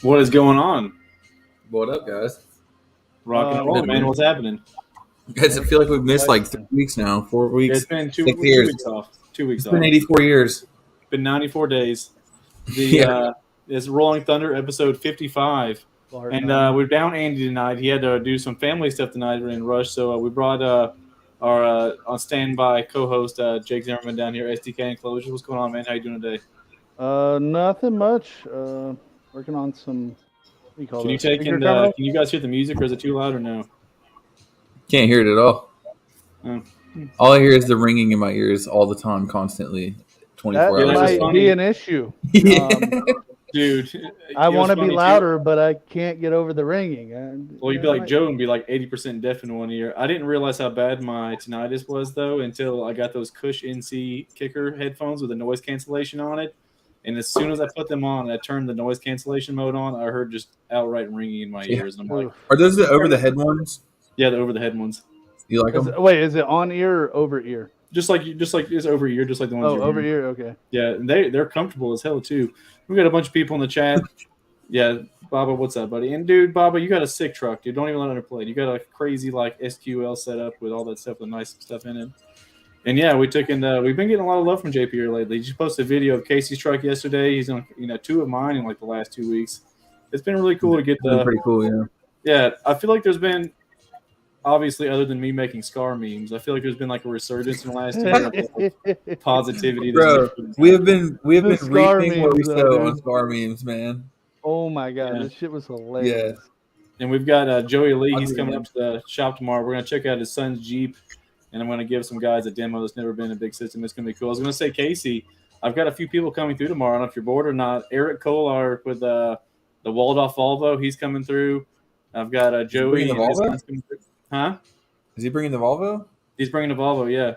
What is going on? What up, guys? Rocking and rolling, man. What's happening? Guys, I feel like we've missed like 3 weeks now, 4 weeks. It's been two 6 years. weeks off. 2 weeks It's off. been 84 years. It's been 94 days. Yeah. It's Rolling Thunder episode 55. And we're down Andy tonight. He had to do some family stuff tonight. We're in rush, so we brought our on standby co-host Jake Zimmerman down here, SDK Enclosures. What's going on, man? How you doing today? Nothing much. Working on some. Can you guys hear the music, or is it too loud, or no? Can't hear it at all. Oh. All I hear is the ringing in my ears all the time, constantly, 24 That hours. might be an issue. Dude, I want to be louder, but I can't get over the ringing. Well, you'd be like Joe and be like 80% deaf in 1 ear. I didn't realize how bad my tinnitus was, though, until I got those Cush NC kicker headphones with a noise cancellation on it. And as soon as I put them on and I turned the noise cancellation mode on, I heard just outright ringing in my ears. And I'm like, are those the over-the-head ones? Yeah, the over-the-head ones. You like them? Wait, is it on ear or over ear? Just like it's over ear, just like the ones. Oh, over ear, okay. Yeah, and they're comfortable as hell too. We got a bunch of people in the chat. Yeah, Baba, what's up, buddy? And dude, Baba, you got a sick truck, dude. Don't even let it play. You got a crazy like SQL setup with all that stuff with nice stuff in it. And yeah, we've been getting a lot of love from JP here lately. He just posted a video of Casey's truck yesterday. He's on 2 of mine in like the last 2 weeks. It's been really cool to get pretty cool, yeah. Yeah, I feel like there's been, obviously, other than me making Scar memes, I feel like there's been like a resurgence in the last 2 years. Positivity. Bro, we have been Scar reaping what we memes, sow on Scar memes, man. Oh my god, this shit was hilarious. Yeah. And we've got Joey Lee. He's coming up to the shop tomorrow. We're gonna check out his son's Jeep, and I'm gonna give some guys a demo that's never been in a big system. It's gonna be cool. I was gonna say, Casey, I've got a few people coming through tomorrow. I don't know if you're bored or not. Eric Kolar with the Waldorf Volvo. He's coming through. I've got Joey. The Volvo? Huh? Is he bringing the Volvo? He's bringing the Volvo, yeah.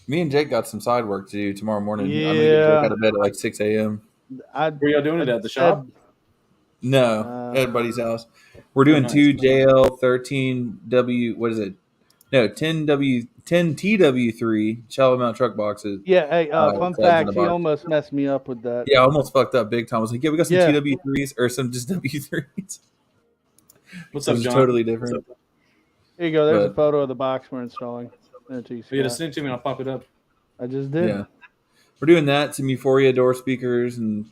Me and Jake got some side work to do tomorrow morning. Yeah. I'm going to get Jake out of bed at like 6 a.m. Where y'all doing it at? The shop? No, at buddy's house. We're doing 2 JL 13W. What is it? No, 10TW3 shallow mount truck boxes. Yeah, hey, fun fact, he almost messed me up with that. Yeah, I almost fucked up big time. I was like, yeah, we got some TW3s or some just W3s. What's up, John? Totally different. Here you go. There's a photo of the box we're installing. You just send it to me and I'll pop it up. I just did. Yeah. We're doing that, some Euphoria door speakers and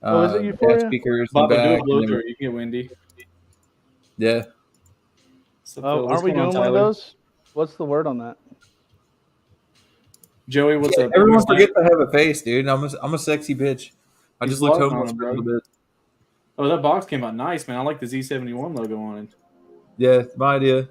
is it Euphoria? speakers. Baba, do a blow through. You can get windy. Yeah. Aren't we doing one of those? What's the word on that? Joey, what's up? Everyone forgets I have a face, dude. I'm a sexy bitch. I just looked homeless for a little bit. Oh, that box came out nice, man. I like the Z71 logo on it. Yeah, my idea.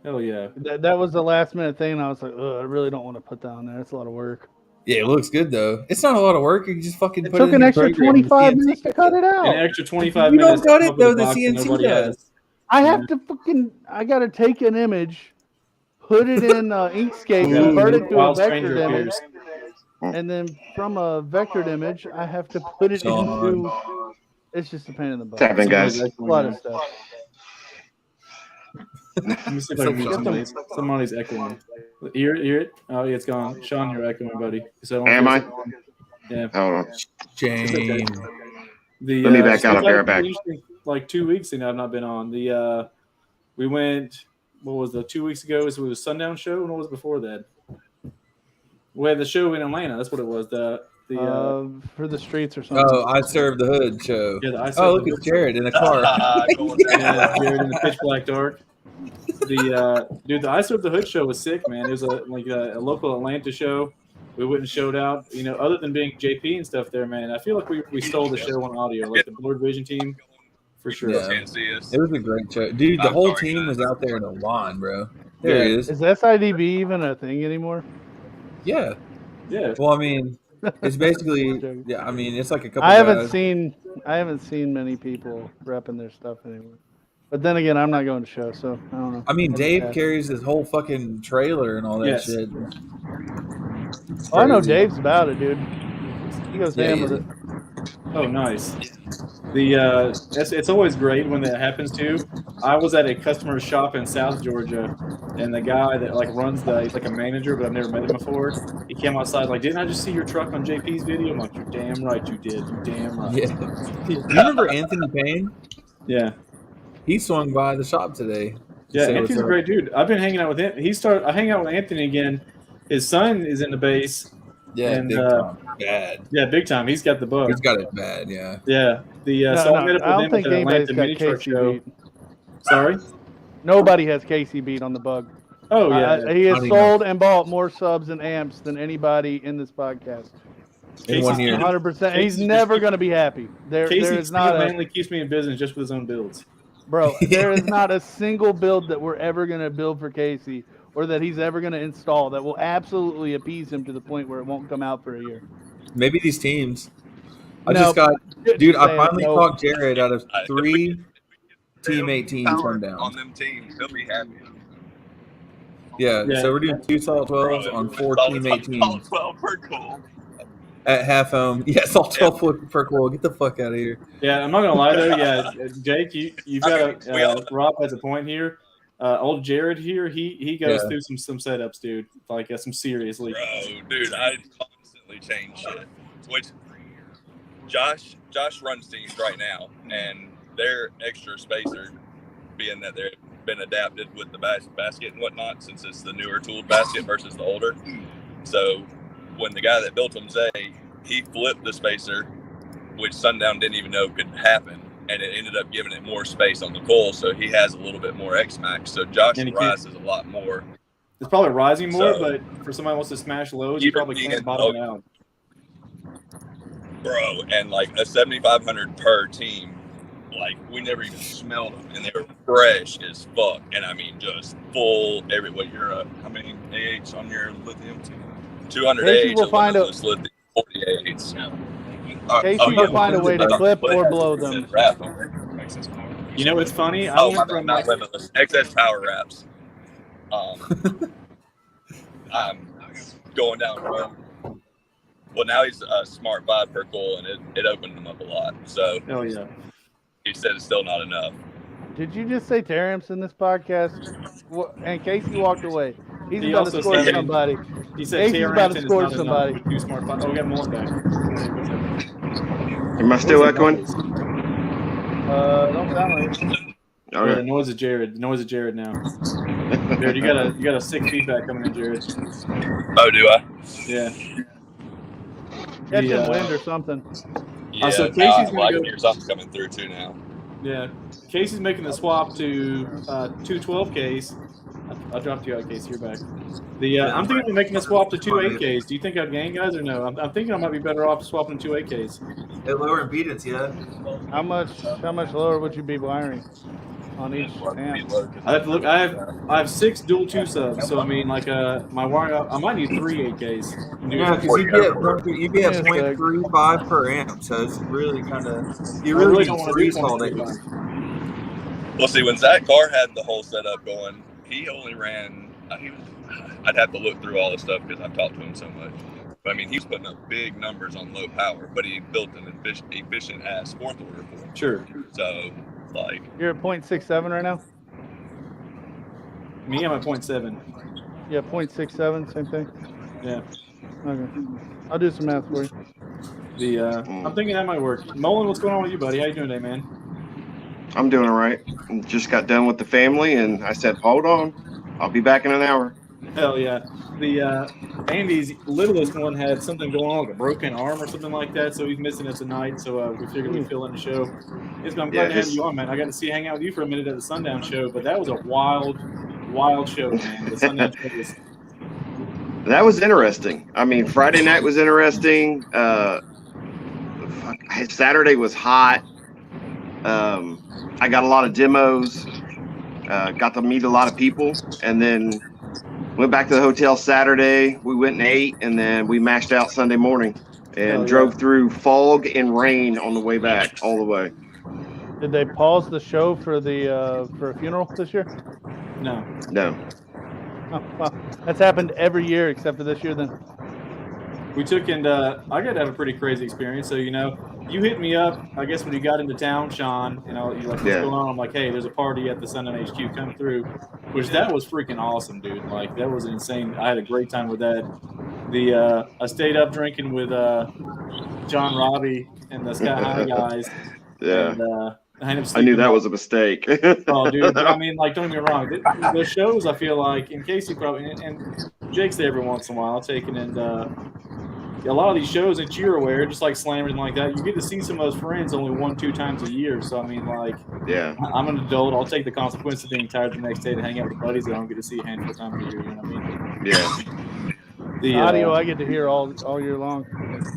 Hell yeah. That was the last minute thing, and I was like, I really don't want to put that on there. It's a lot of work. Yeah, it looks good, though. It's not a lot of work. You can just fucking put it in. It took an extra 25 minutes to cut it out. An extra 25 minutes. You don't cut it, though. The CNC does. I have to I got to take an image, put it in Inkscape, convert it to a vectored image, and then from a vectored image, I have to put it into. It's just a pain in the butt. What's happening, guys? A lot of stuff. Let me see if I can mute somebody. Somebody's echoing. Hear it? Oh, yeah, it's gone. Sean, you're echoing, buddy. So am I? Yeah. Hold on. Shame. Let me back out. I'll be right back. Like 2 weeks and I've not been on. We went, what was the 2 weeks ago? It was a Sundown show. And what was before that? We had the show in Atlanta. That's what it was. For the streets or something. Oh, I Serve the Hood show. Yeah, look at Jared in a car. Yeah, Jared in the pitch black dark. The I Serve the Hood show was sick, man. It was a local Atlanta show. We went and showed out, other than being JP and stuff there, man. I feel like we stole the show on audio, like the Blurred Vision team, for sure. Yeah. It was a great show. Dude, the whole team was out there in a line, bro. There it is. Is SIDB even a thing anymore? Yeah. Yeah. Well, I mean, it's basically, it's like a couple I haven't seen many people repping their stuff anymore. But then again, I'm not going to show, so I don't know. I mean, Dave carries his whole fucking trailer and all that shit. I know Dave's about it, dude. He goes ham with it. Oh, nice. It's always great when that happens too. I was at a customer's shop in South Georgia, And the guy that like runs he's like a manager, but I've never met him before. He came outside like, didn't I just see your truck on JP's video? I'm like, you're damn right you did. You damn right. Yeah. You remember Anthony Payne? Yeah. He swung by the shop today. Yeah, Anthony's a great dude. I've been hanging out with him. I hang out with Anthony again. His son is in the base. Yeah, and, big time. Bad. Yeah, big time. He's got the bug. He's got it bad, yeah. Yeah. So I met up with him at the Atlanta Mini Truck Show. Beat. Sorry? Nobody has Casey beat on the bug. Oh, yeah. He has sold and bought more subs and amps than anybody in this podcast. In 1 year. 100%. He's never going to be happy. Casey mainly keeps me in business just with his own builds. Bro, there is not a single build that we're ever going to build for Casey or that he's ever going to install that will absolutely appease him to the point where it won't come out for a year. Maybe these teams. I finally talked Jared out of 3 teammate teams turned down. On them teams, he'll be happy. Yeah, so we're doing 2 Salt 12s on 4 teammate teams. Salt 12 per cool. At half home. Yeah, Salt 12 per cool. Get the fuck out of here. Yeah, I'm not going to lie, though. Yeah, Jake, you've got Rob has a point here. Old Jared here, he goes through some setups, dude. Like some seriously. Bro, dude, I constantly change shit. Which Josh runs teams right now, and their extra spacer, being that they've been adapted with the basket and whatnot, since it's the newer tooled basket versus the older. So when the guy that built them, Zay, he flipped the spacer, which Sundown didn't even know could happen, and it ended up giving it more space on the coil, so he has a little bit more X-Max. So Josh rises a lot more. It's probably rising more, but for somebody who wants to smash lows, you probably can't bottom it out. Bro, and like a 7,500 per team, like we never even smelled them, and they were fresh as fuck. And I mean, just full everywhere. You're how many AHs on your lithium? 200 Casey AHs. will find a 40 AHs. Casey will find a way to clip or blow them. You know what's funny? Not limitless. Excess power wraps. I'm going down the road. Well, now he's a smart 5 per coil, and it opened him up a lot. So, hell yeah. He said it's still not enough. Did you just say Terrence in this podcast? And Casey walked away. He's about to score somebody. He said Casey's about to score somebody. We got more back. Am I still echoing? Don't sound like it. Okay. The noise of Jared. The noise of Jared now. Jared, you got a sick feedback coming in, Jared. Oh, do I? Yeah. Catching wind or something. Yeah, so Casey's I can hear something coming through too now. Yeah, Casey's making the swap to 212Ks. I dropped you out, Casey. You're back. I'm thinking of making the swap to 2 8Ks. Do you think I'd gain, guys, or no? I'm thinking I might be better off swapping to 2 8Ks. At lower impedance, yeah. How much lower would you be wiring on each amp? I have to look. I have 6 dual 2 subs, so I mean, like my wiring, I might need 3 8Ks. Yeah, because you get 0.35 per amp, so it's really kind of you really don't want to do all that. Well, see, when Zach Carr had the whole setup going, he only ran. I'd have to look through all the stuff because I've talked to him so much. But I mean, he's putting up big numbers on low power, but he built an efficient ass 4th order for him. Sure. So, like, you're at 0.67 right now. Me, I'm at 0.7. Yeah, 0.67, same thing. Yeah. Okay. I'll do some math for you. I'm thinking that might work. Mullen, what's going on with you, buddy? How you doing today, man? I'm doing all right. Just got done with the family, and I said, hold on. I'll be back in an hour. Hell yeah. Andy's littlest one had something going on, like a broken arm or something like that, so he's missing us tonight, so we figured we'd fill in the show. I'm glad to have you on, man. I got to hang out with you for a minute at the Sundown show, but that was a wild show, man. The Sundown show was... That was interesting. I mean, Friday night was interesting. Saturday was hot. I got a lot of demos. Got to meet a lot of people, and then went back to the hotel Saturday. We went and ate, and then we mashed out Sunday morning and drove through fog and rain on the way back, all the way. Did they pause the show for a funeral this year? No. Oh, well, that's happened every year except for this year then. we took and I got to have a pretty crazy experience. So you hit me up, I guess, when you got into town, Sean. You're like, what's going on? I'm like, hey, there's a party at the Sundown HQ. Come through. Which that was freaking awesome, dude. Like that was insane. I had a great time with that. I stayed up drinking with John Robbie and the Sky High guys. Yeah. And I knew that was a mistake. Oh, dude. But I mean, like, don't get me wrong. The shows, I feel like, in Casey probably, and Jake's there every once in a while, taking and a lot of these shows that you're aware, just like Slam and like that, you get to see some of those friends only 1-2 times a year. So I mean, like, yeah, I'm an adult. I'll take the consequence of being tired the next day to hang out with buddies that I don't get to see a handful of times a year. You know what I mean? Yeah. The audio I get to hear all year long.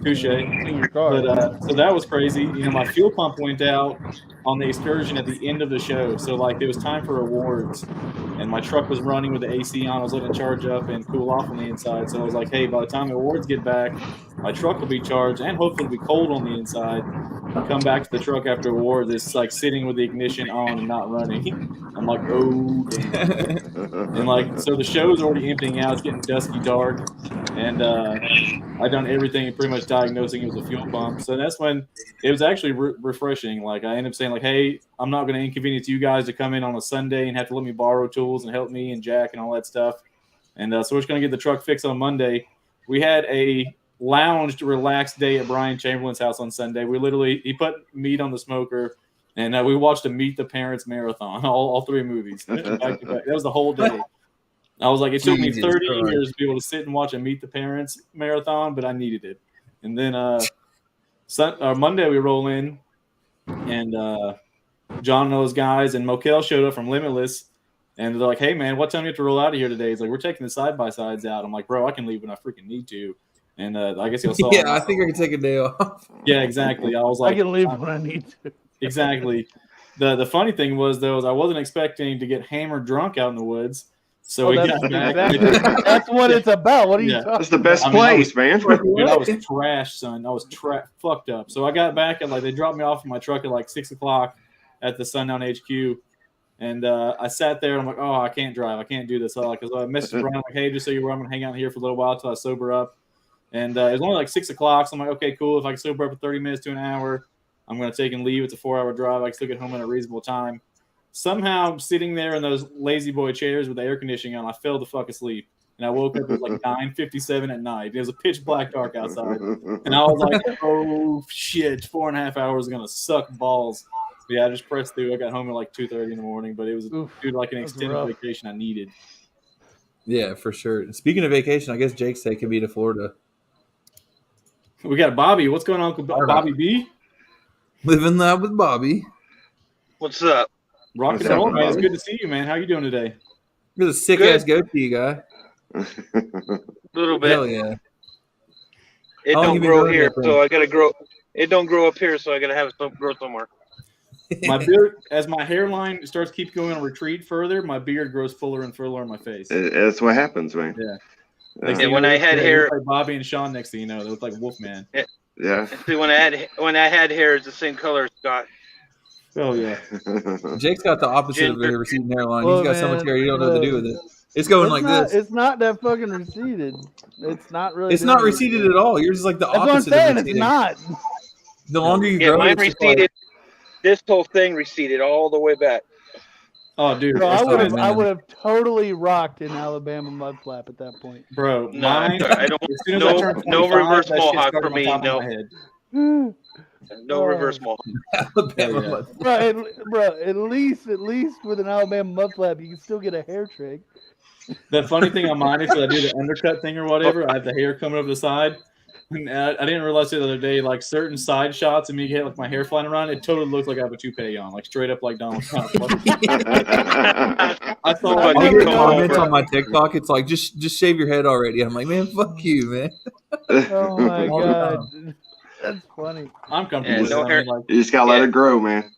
Touche. In your car. But so that was crazy. My fuel pump went out on the excursion at the end of the show. So like it was time for awards, and my truck was running with the AC on. I was letting it charge up and cool off on the inside. So I was like, hey, by the time the awards get back, my truck will be charged and hopefully it'll be cold on the inside. And come back to the truck after awards, it's like sitting with the ignition on and not running. I'm like, oh damn. And like, so the show's already emptying out. It's getting dusky dark, and I've done everything pretty much diagnosing it was a fuel pump. So that's when it was actually refreshing. Like I ended up saying like, hey, I'm not going to inconvenience you guys to come in on a Sunday and have to let me borrow tools and help me and Jack and all that stuff. And so we're just going to get the truck fixed on Monday. We had a lounged, relaxed day at Brian Chamberlain's house on Sunday. He put meat on the smoker, and we watched a Meet the Parents marathon, all 3 movies. Back to back. That was the whole day. I was like, it took me 30 years to be able to sit and watch a Meet the Parents marathon, but I needed it. And then Monday we roll in, and John and those guys and Mokel showed up from Limitless, and they're like, hey, man, what time do you have to roll out of here today? He's like, we're taking the side-by-sides out. I'm like, bro, I can leave when I freaking need to. And I guess you'll saw. Yeah, I think I can take a day off. Yeah, exactly. I was like, I can leave when I need to. Exactly. The funny thing was, though, is I wasn't expecting to get hammered drunk out in the woods. So we got back. That's what it's about. What are you talking about? That's the best place, man. Dude, I was trashed, son. I was fucked up. So I got back at they dropped me off in my truck at like 6 o'clock at the Sundown HQ. And I sat there and I'm like, oh, I can't drive. I can't do this. Because I messaged Brian, like, hey, just so you're aware, I'm going to hang out here for a little while until I sober up. And it was only like 6 o'clock. So I'm like, okay, cool. If I can sober up for 30 minutes to an hour, I'm going to take and leave. It's a 4-hour drive. I can still get home at a reasonable time. Somehow, sitting there in those lazy boy chairs with the air conditioning on, I fell the fuck asleep. And I woke up at like 9:57 at night. It was a pitch black dark outside. And I was like, oh, shit, 4.5 hours is going to suck balls. But yeah, I just pressed through. I got home at like 2:30 in the morning. But it was like an extended vacation I needed. Yeah, for sure. Speaking of vacation, I guess Jake's taking me to Florida. We got Bobby. What's going on with Bobby B? Living that with Bobby. What's up? Rock and roll, man. It's good to see you, man. How you doing today? You're a sick-ass goatee guy. A little bit. Hell yeah. It don't grow here, so I got to grow. It don't grow up here, so I got to have it grow somewhere. My beard, as my hairline starts keep going on retreat further, my beard grows fuller and fuller on my face. That's what happens, man. Yeah. And when I had hair, like Bobby and Sean next thing you know, they look like Wolfman. Yeah. See, when I had hair, it's the same color as Scott. Oh yeah. Jake's got the opposite of a receding hairline. He's got so much hair, you don't know what to do with it. It's going this. It's not that fucking receded. It's not really. It's not receded at all. Yours is like the opposite. That's what I'm saying. It's not. The longer you grow, mine receded. This whole thing receded all the way back. Oh, dude! Bro, I would have totally rocked in Alabama mud flap at that point, bro. No, I don't. No reverse mohawk for me. No. No reverse mohawk. Bro, at least with an Alabama mud flap, you can still get a hair trick. The funny thing on mine is that I do the undercut thing or whatever. I have the hair coming over the side. And I didn't realize the other day, like certain side shots of me get like my hair flying around, it totally looks like I have a toupee on, like straight up like Donald Trump. I thought I get comments on my TikTok. It's like just shave your head already. I'm like, man, fuck you, man. Oh my god, that's funny. I'm comfortable. Yeah, no hair. You just gotta let it grow, man.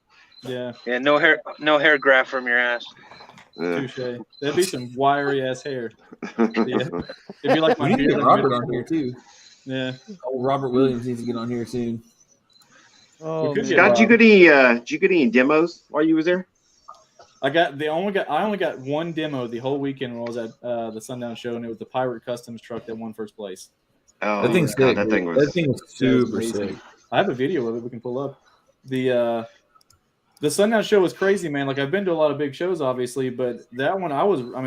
Yeah. Yeah, no hair graft from your ass. Touche. That'd be some wiry ass hair. Yeah. It'd be like my beard. Robert on here too. Yeah. Oh, Robert Williams needs to get on here soon. Oh, Scott, did you get any demos while you was there? I only got one demo the whole weekend when I was at the Sundown show, and it was the Pirate Customs truck that won first place. Oh, that thing's sick. that thing was. That thing was super sick. I have a video of it we can pull up. The Sundown show was crazy, man. Like I've been to a lot of big shows, obviously, but that one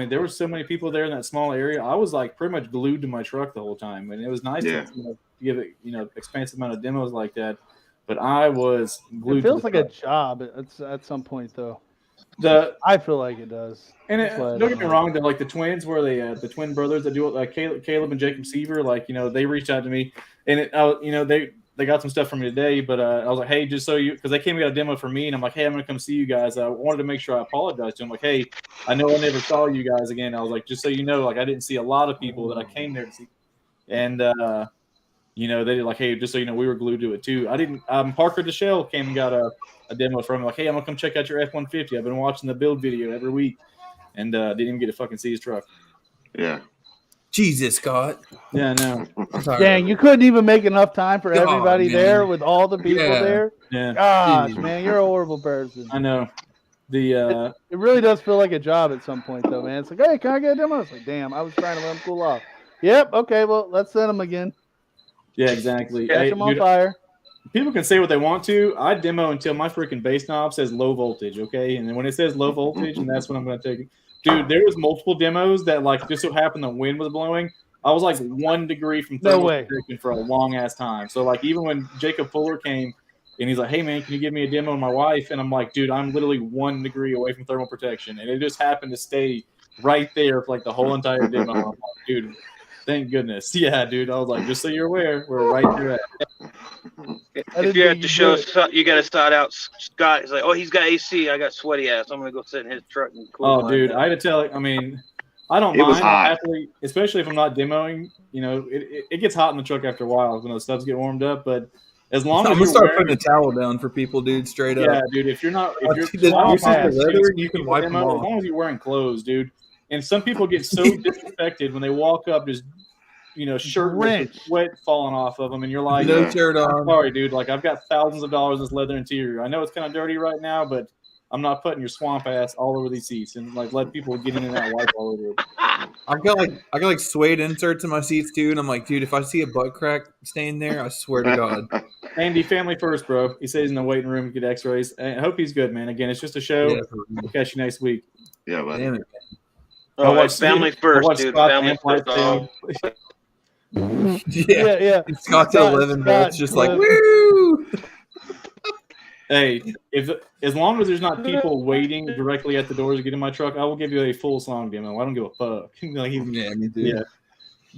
there were so many people there in that small area. I was like pretty much glued to my truck the whole time, and it was nice to give it expansive amount of demos like that. But I was glued. It feels like a job at some point, though. I feel like it does. And don't get me wrong, like the twins, where they the twin brothers that do it, Caleb and Jacob Seaver, they reached out to me, and they got some stuff from me today, but I was like, hey, just so because they came and got a demo for me, and I'm like, hey, I'm gonna come see you guys. I wanted to make sure I apologize to them, like, hey, I know I never saw you guys again. I was like, just so you know, like I didn't see a lot of people that I came there to see, and they did like, hey, just so you know, we were glued to it too. I didn't. Parker DeShell came and got a demo from him, like, hey, I'm gonna come check out your F-150. I've been watching the build video every week, and didn't even get to fucking see his truck. Yeah. Jesus, Scott. Yeah, no. Dang, you couldn't even make enough time for everybody there with all the people there. Yeah. Gosh, man, you're a horrible person. I know. It really does feel like a job at some point, though, man. It's like, hey, can I get a demo? It's like, damn, I was trying to let them cool off. Yep. Okay. Well, let's send them again. Yeah, exactly. Catch them on fire. People can say what they want to. I demo until my freaking bass knob says low voltage, okay? And then when it says low voltage, and that's when I'm going to take it. Dude, there was multiple demos that, like, just so happened the wind was blowing. I was, like, 1 degree from thermal protection for a long-ass time. So, like, even when Jacob Fuller came, and he's like, hey, man, can you give me a demo of my wife? And I'm like, dude, I'm literally 1 degree away from thermal protection. And it just happened to stay right there for, like, the whole entire demo. I'm like, dude, thank goodness. Yeah, dude. I was like, just so you're aware, we're right there at if you're at the show, you got to start out. Scott is like, oh, he's got AC. I got sweaty ass. I'm going to go sit in his truck and cool. Oh, dude, I had to tell it. I mean, I don't mind. Happily, especially if I'm not demoing. It gets hot in the truck after a while when those stubs get warmed up. But as long as I'm gonna start putting a towel down for people, dude. Straight up. Yeah, dude. If you're not, leather, you can wipe them off. As long as you're wearing clothes, dude. And some people get so disrespected when they walk up, just shirt with sweat falling off of them, and you're like, no shirt on. Sorry, dude. Like I've got thousands of dollars in this leather interior. I know it's kind of dirty right now, but I'm not putting your swamp ass all over these seats and like let people get in and out wipe all over it. I got like suede inserts in my seats too, and I'm like, dude, if I see a butt crack stain there, I swear to God. Andy, family first, bro. He says in the waiting room to get X-rays. I hope he's good, man. Again, it's just a show. Yeah, we'll catch you next week. Yeah, buddy. Damn it. Oh, family first, dude. Family first. Yeah. Scott's 11 volts, just like woo. Hey, as long as there's not people waiting directly at the doors to get in my truck, I will give you a full song demo. I don't give a fuck. Like, yeah, me too. Yeah.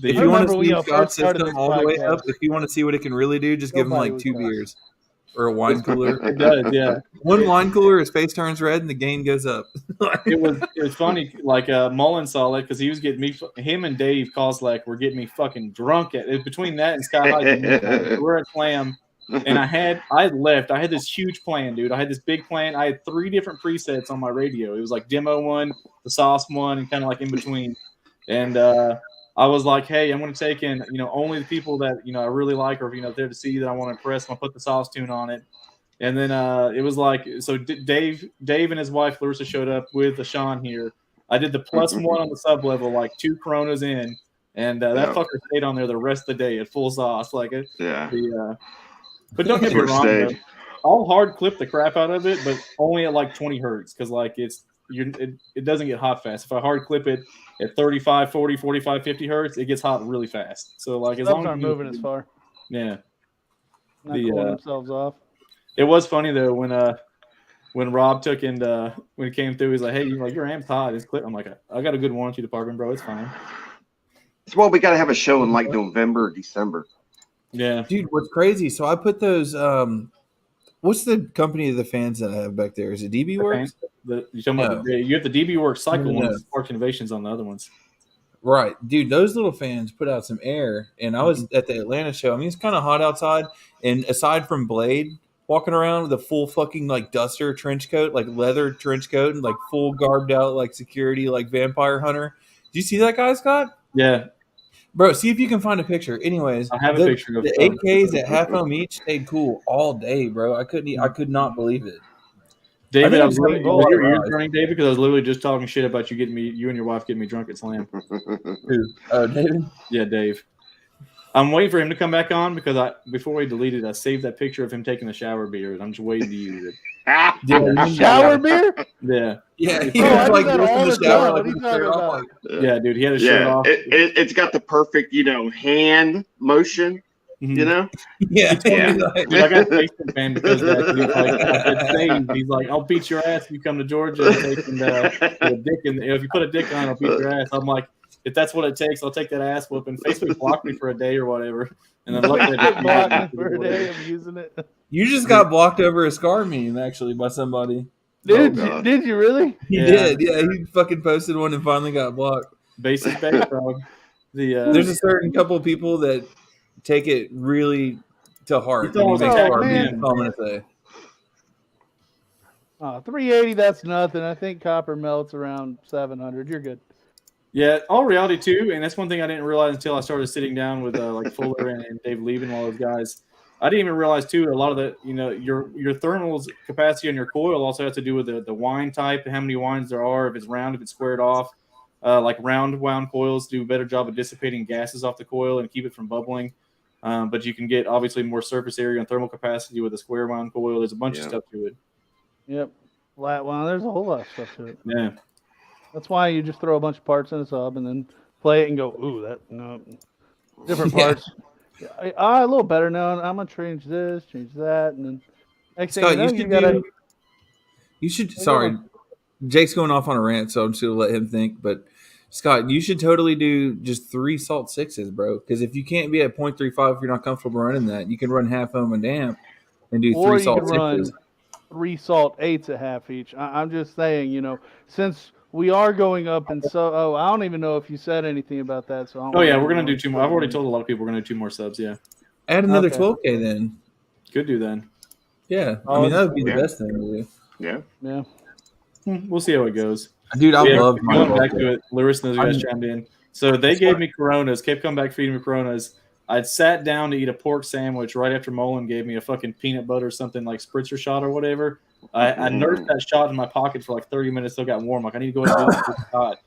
If you want to see Scott's system all the way up, if you want to see what it can really do, just give him like 2 beers or a wine cooler. It does, yeah. One wine cooler, his face turns red, and the gain goes up. It was funny. Like Mullen saw it because he was getting me. Him and Dave Koslak were getting me fucking drunk between that and Sky High. We're at Slam. And I had this huge plan, dude. I had this big plan. I had 3 different presets on my radio. It was like demo one, the sauce one, and kind of like in between. And I was like, hey, I'm going to take in, only the people that, I really like or, there to see that I want to impress. I'm going to put the sauce tune on it. And then it was like, so Dave and his wife, Larissa, showed up with Sean here. I did the +1 on the sub level, like 2 Coronas in. And that fucker stayed on there the rest of the day at full sauce. Like it. Yeah. But don't get me wrong, though. I'll hard clip the crap out of it, but only at like 20 hertz because like it doesn't get hot fast. If I hard clip it at 35, 40, 45, 50 hertz, it gets hot really fast. So like as long as aren't moving as far. Yeah. Not cooling themselves off. It was funny though when Rob took and when he came through, he's like, hey, your amp's hot. It's clip. I'm like, I got a good warranty department, bro. It's fine. Well, we got to have a show in like November or December. Yeah, dude, what's crazy? So I put those. What's the company of the fans that I have back there? Is it DB Works? You have the DB Works Cycle ones. Spark Innovations on the other ones. Right, dude. Those little fans put out some air, and I was at the Atlanta show. I mean, it's kind of hot outside, and aside from Blade walking around with a full fucking like duster trench coat, like leather trench coat, and like full garbed out like security, like vampire hunter. Do you see that guy, Scott? Yeah. Bro, see if you can find a picture. Anyways, I have a picture of the 8Ks at half ohm each stayed cool all day, bro. I could not believe it. David, I was your ears burning, David, because I was literally just talking shit about you and your wife getting me drunk at Slam. Who? Oh, David? Yeah, Dave. I'm waiting for him to come back on because before we deleted it, I saved that picture of him taking the shower beer, and I'm just waiting to use it. Shower beer? Yeah. Yeah, he Bro, I was do like that in all the the shower, time. like What are you with his shirt talking off, about? like, Yeah, dude, he had his shirt off. It's got the perfect, hand motion. Mhm. yeah, He told me Yeah. dude, I got a Facebook fan because of that. 'Cause he's like, I said, Dave, he's like, I'll beat your ass if you come to Georgia and take and put a dick in. If you put a dick on, I'll beat your ass. I'm like, if that's what it takes, I'll take that ass whooping. Facebook blocked me for a day or whatever, and then luckily I didn't Blocked use me it for a or day whatever. of using it. you just got blocked over a scar meme actually by somebody. Did God. you really? He Yeah. did, yeah. He fucking posted one and finally got blocked. Basis base, dog. There's a certain couple of people that take it really to heart when he almost makes like, scar man. memes. That's all I'm gonna say. 380, that's nothing. I think copper melts around 700. You're good. Yeah, all reality too, and that's one thing I didn't realize until I started sitting down with like Fuller and Dave Lieb and all those guys. I didn't even realize too a lot of the your thermal capacity on your coil also has to do with the wind type and how many winds there are. If it's round, if it's squared off, like round wound coils do a better job of dissipating gases off the coil and keep it from bubbling. But you can get obviously more surface area and thermal capacity with a square wound coil. There's a bunch of stuff to it. Yep. Flat wound. There's a whole lot of stuff to it. Yeah. That's why you just throw a bunch of parts in a sub and then play it and go, ooh, different parts. A little better now. I'm gonna change this, change that, and then next Scott, thing you know, you should. Sorry, Jake's going off on a rant, so I'm just gonna let him think. But Scott, you should totally do just 3 salt 6s, bro. Because if you can't be at 0.35, if you're not comfortable running that, you can run half ohm and damp and do 3 salt 6s. Run 3 salt 8s at half each. I'm just saying, since we are going up, and so I don't even know if you said anything about that. So we're gonna do 2 more. I've already told a lot of people we're gonna do 2 more subs. Yeah, add another 12K then. Could do then. Yeah, I mean that would be the best thing to do. Yeah. We'll see how it goes. Dude, I love going back to it. Lewis and those guys chimed in. So they gave me Coronas, kept coming back feeding me Coronas. I'd sat down to eat a pork sandwich right after Mullen gave me a fucking peanut butter something like spritzer shot or whatever. I nursed that shot in my pocket for like 30 minutes till it got warm. Like, I need to go ahead and do this hot.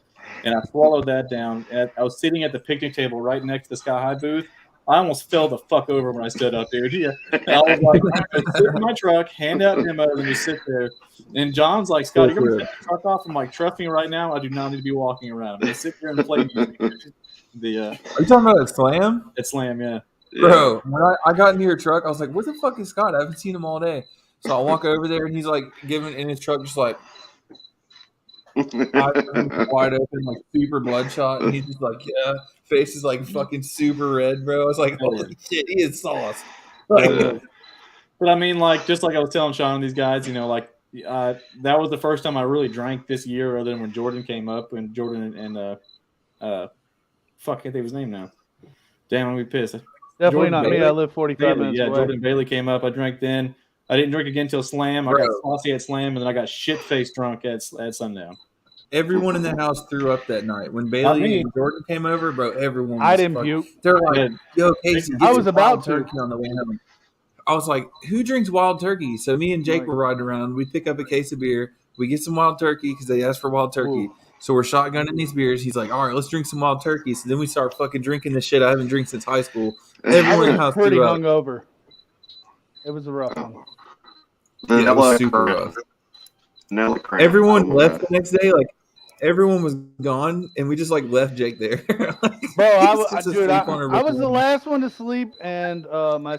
And I swallowed that down. And I was sitting at the picnic table right next to the Sky High booth. I almost fell the fuck over when I stood up, dude. Yeah. And I was like, I'm going to sit in my truck, hand out demos, and just sit there. And John's like, Scott, you're going to set the truck off? I'm like, trust me right now, I do not need to be walking around. I'm going to sit there and play music. Are you talking about a Slam? It's Slam, yeah. Bro, when I got into your truck, I was like, where the fuck is Scott? I haven't seen him all day. So I walk over there, and he's like giving in his truck, just like wide open, like super bloodshot. And he's just like, yeah, face is like fucking super red, bro. I was like, holy shit, he is sauce. Like, but I mean, like, just like I was telling Sean and these guys, that was the first time I really drank this year, other than when Jordan came up, and Jordan and fuck, I can't think of his name now. Damn, I'm gonna be pissed. Definitely Jordan not Bailey. me. I live 45 minutes away. Jordan Bailey came up. I drank then. I didn't drink again till Slam. I got saucy at Slam, and then I got shit-faced drunk at Sundown. Everyone in the house threw up that night. When Bailey and Jordan came over, bro, everyone was I didn't puke. They're like, yo, Casey, I was about to. Turkey on the way home. I was like, who drinks wild turkey? So me and Jake were riding around. We pick up a case of beer. We get some wild turkey because they asked for wild turkey. Ooh. So we're shotgunning these beers. He's like, all right, let's drink some wild turkey. So then we start fucking drinking this shit I haven't drank since high school. Everyone in the house pretty hungover. It was a rough one. Yeah, it was super rough. Everyone left the next day. Like, everyone was gone, and we just, like, left Jake there. Bro, I was the last one to sleep, and my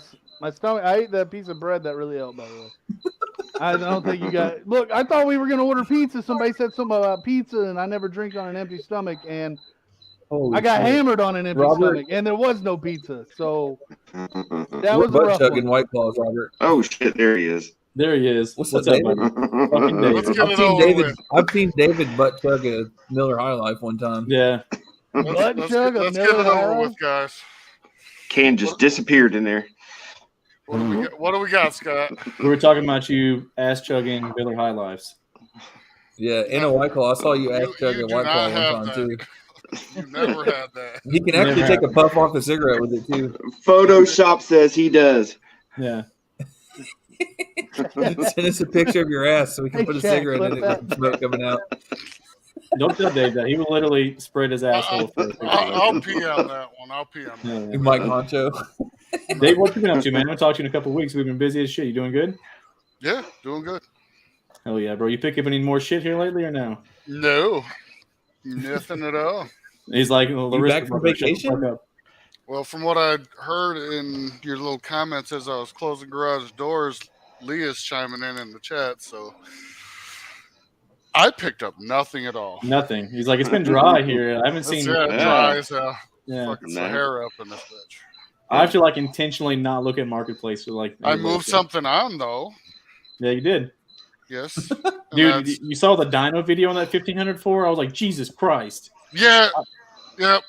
stomach, I ate that piece of bread that really helped, by the way. I don't think you got – look, I thought we were going to order pizza. Somebody said something about pizza, and I never drink on an empty stomach, and I got hammered on an empty stomach, and there was no pizza. So that was a rough one. White Claws, Robert. Oh, shit, there he is. There he is. What's up, David? Fucking David. I've seen David butt chug a Miller High Life one time. Yeah. Let's get it over with, guys. Can just disappeared in there. What do we got, Scott? We were talking about you ass chugging Miller High Lifes. Yeah, in a White Claw. I saw you ass chug a White Claw one time too. You never had that. He can actually take a puff off the cigarette with it too. Photoshop says he does. Yeah. Send us a picture of your ass so we can put a cigarette in it with the smoke coming out. Don't tell Dave that. He will literally spread his asshole. I'll pee on that one. I'll pee on that. Yeah. Mike Honcho. Dave, what you been up to, man? I haven't talked to you in a couple of weeks. We've been busy as shit. You doing good? Yeah, doing good. Hell yeah, bro. You pick up any more shit here lately or no? No, nothing at all. He's like, well, You back from vacation? Well, from what I heard in your little comments as I was closing garage doors, Leah's chiming in the chat, so I picked up nothing at all. Nothing. He's like, it's been dry here. I haven't seen dry as fucking No. Sahara up in this bitch. I have to like intentionally not look at Marketplace for like. I moved something on though. Yeah, you did. Yes, dude. You saw the dyno video on that 1504? I was like, Jesus Christ. Yeah. Yep.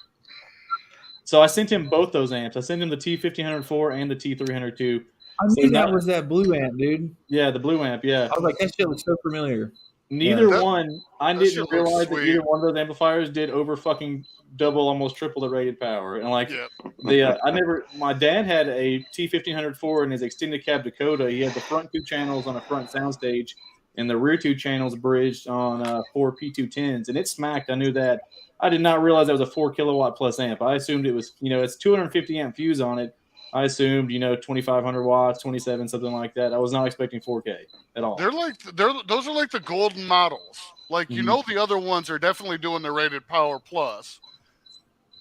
So I sent him both those amps. I sent him the T1504 and the T302. I knew that was that blue amp, dude. Yeah, the blue amp. Yeah. I was like, that shit looks so familiar. Neither one. I didn't realize that either one of those amplifiers did over fucking double, almost triple the rated power. And like my dad had a T1504 in his extended cab Dakota. He had the front two channels on a front soundstage and the rear two channels bridged on 4 P210s, and it smacked. I knew that. I did not realize that was a 4 kilowatt plus amp. I assumed it was, it's 250 amp fuse on it. I assumed, 2,500 watts, 27, something like that. I was not expecting 4K at all. Those are like the golden models. Like, the other ones are definitely doing the rated power plus,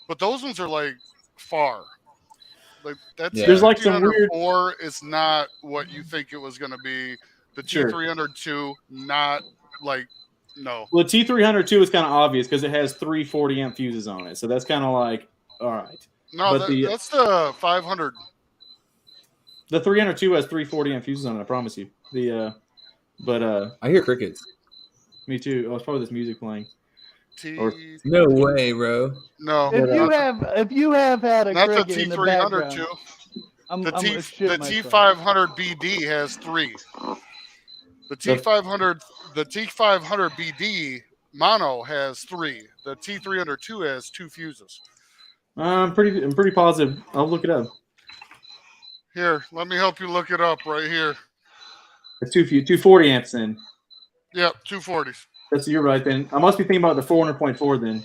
but those ones are like far. Like that's There's like some weird. Is not what you think it was going to be. The T302, not like no. Well, the T302 is kind of obvious because it has 3 40 amp fuses on it, so that's kind of like all right. No, that's the 500. The 302 has 3 40 amp fuses on it. I promise you. I hear crickets. Me too. Oh, it's probably this music playing. No way, bro. No. If you have had a cricket the in the background, the T500 BD has 3. The T500 BD mono has 3. The T302 has 2 fuses. I'm pretty positive. I'll look it up. Here, let me help you look it up right here. It's 240 amps then. Yep, 240s. You're right then. I must be thinking about the 400.4 then.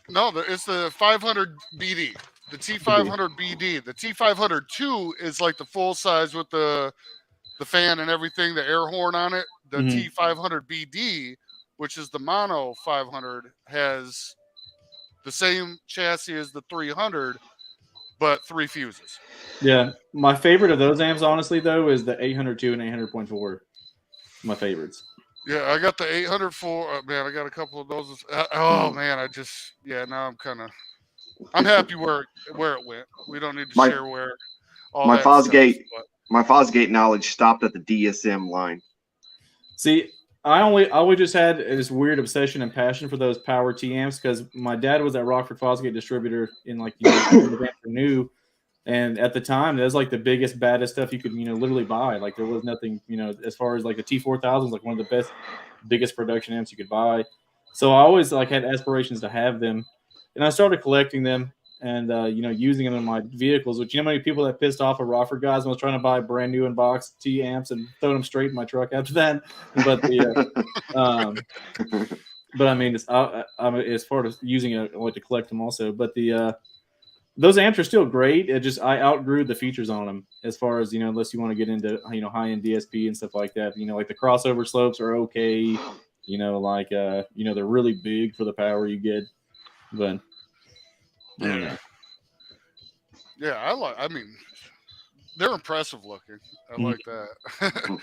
No, it's the 500 BD. The T500 BD. The T502 is like the full size with the fan and everything, the air horn on it. The T500 BD, which is the mono 500, has the same chassis as the 300, but 3 fuses. Yeah. My favorite of those amps, honestly, though, is the 802 and 800.4. My favorites. Yeah, I got the 804. Man, I got a couple of those. Oh, man, now I'm happy where it went. We don't need to share where all my that Fosgate, stuff, but. My Fosgate knowledge stopped at the DSM line. See, I always just had this weird obsession and passion for those power T amps because my dad was at Rockford Fosgate distributor in like new, and at the time that was like the biggest, baddest stuff you could literally buy. Like there was nothing as far as like the T4000 was like one of the biggest production amps you could buy. So I always like had aspirations to have them, and I started collecting them and using them in my vehicles. Which how many people that pissed off at Rockford guys when I was trying to buy brand new in box T amps and throw them straight in my truck after that. But but I mean, as far as using it, I like to collect them also. But those amps are still great. I outgrew the features on them as far as unless you want to get into high end DSP and stuff like that. Like the crossover slopes are okay. They're really big for the power you get, but. Yeah, I mean, they're impressive looking. I like that.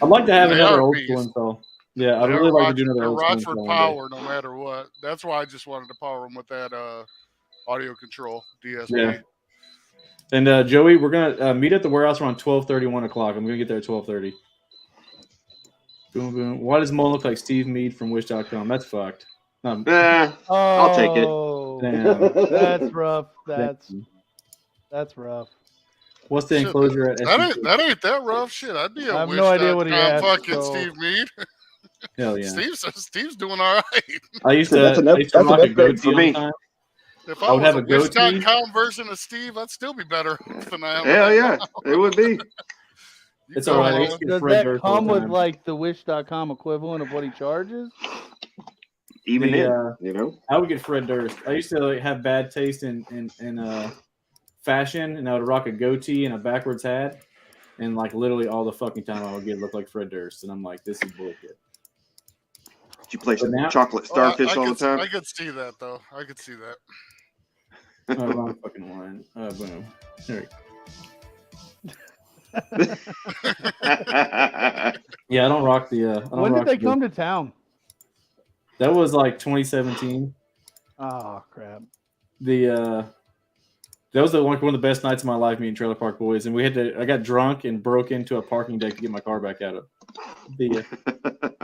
I'd like to have another old school install. Yeah, I'd really like to do another old school Rockford power, no matter what. That's why I just wanted to power them with that audio control DSP. Yeah. And Joey, we're gonna meet at the warehouse around 12:30, 1 o'clock. I'm gonna get there at 12:30. Boom, boom. Why does Mo look like Steve Mead from Wish.com? That's fucked. I'll take it. Damn. That's rough. That's rough. What's the enclosure at? That ain't that rough. Shit, I'd be. I have no idea what he has. Fucking Steve Mead. Hell yeah. Steve's doing all right. I used to rock a goatee for me. If I would have a Wish.com version of Steve, I'd still be better than I am. Hell yeah, it would be. It's all right. Does that come with like the Wish.com equivalent of what he charges? even The, him, you know. I would get Fred Durst. I used to like, have bad taste in fashion, and I would rock a goatee and a backwards hat, and like literally all the fucking time I would get look like Fred Durst, and I'm like, this is bullshit. Did you play But now- chocolate starfish all the time? I could see that though. I could see that. Oh, wrong fucking one. Boom. There we go. Yeah, I don't rock the. I don't When did rock they the- come to town? That was like 2017. Oh crap! That was one of the best nights of my life, me and Trailer Park Boys, and we had to. I got drunk and broke into a parking deck to get my car back out of.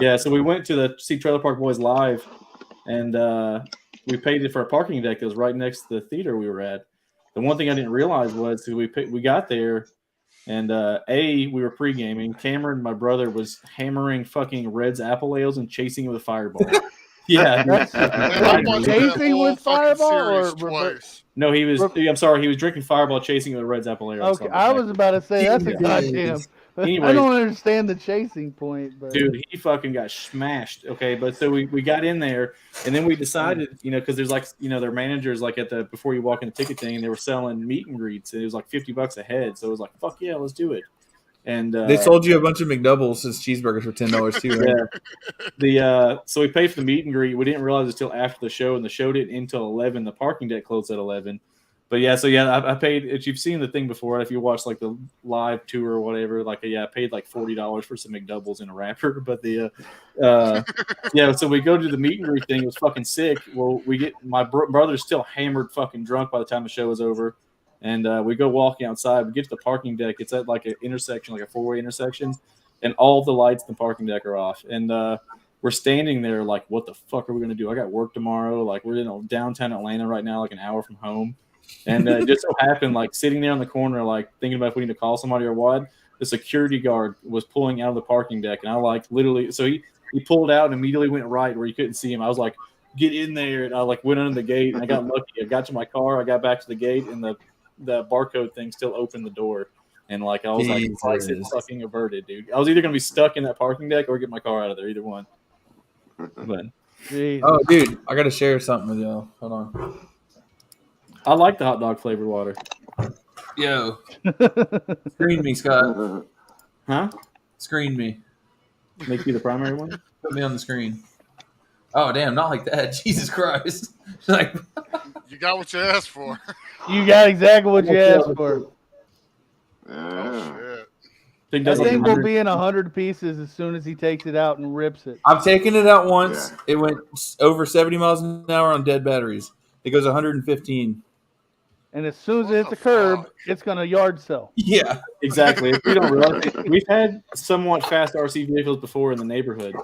Yeah, so we went to see Trailer Park Boys live, and we paid it for a parking deck that was right next to the theater we were at. The one thing I didn't realize was we got there, and we were pre-gaming. Cameron, my brother, was hammering fucking Red's apple ales and chasing it with a fireball. Yeah, I watched that Chasing whole with fucking Fireball series or twice. no, he was. I'm sorry, he was drinking Fireball, chasing it with Red's apple ale. Okay, I was about to say that's a Jesus. goddamn. I Anyways. don't understand the chasing point, but Dude, he fucking got smashed. Okay, but so we got in there, and then we decided, because there's like, their managers like at the before you walk in the ticket thing, they were selling meet and greets, and it was like $50 a head. So it was like, fuck yeah, let's do it. And They sold you a bunch of McDoubles as cheeseburgers for $10 too, right? yeah. So we paid for the meet and greet. We didn't realize it until after the show, and the show didn't end until 11. The parking deck closed at 11. But yeah, so yeah, I paid. If you've seen the thing before, if you watch like the live tour or whatever, like I paid like $40 for some McDoubles in a wrapper. But so we go to the meet and greet thing. It was fucking sick. Well, we get my brother's still hammered, fucking drunk by the time the show was over, and we go walking outside. We get to the parking deck. It's at like an intersection, like a four-way intersection, and all the lights in the parking deck are off. And we're standing there like, what the fuck are we gonna do? I got work tomorrow. Like we're in downtown Atlanta right now, like an hour from home. And it just so happened, like sitting there on the corner, like thinking about if we need to call somebody or what, the security guard was pulling out of the parking deck. And I like literally, so he pulled out and immediately went right where you couldn't see him. I was like, get in there. And I like went under the gate, and I got lucky. I got to my car. I got back to the gate, and the barcode thing still opened the door. And like, I was like, it's fucking averted, dude. I was either going to be stuck in that parking deck or get my car out of there, either one. But oh, dude, I got to share something with y'all. Hold on. I like the hot dog flavored water. Yo. Screen me, Scott. Huh? Screen me. Make you the primary one? Put me on the screen. Oh, damn, not like that. Jesus Christ. Like, You got what you asked for. you got exactly what you asked for. Oh, shit. That thing will be in 100 pieces as soon as he takes it out and rips it. I've taken it out once. Yeah. It went over 70 miles an hour on dead batteries. It goes 115. And as soon as it hits the curb, it's going to yard sell. Yeah, exactly. If we don't realize it, we've had somewhat fast RC vehicles before in the neighborhood.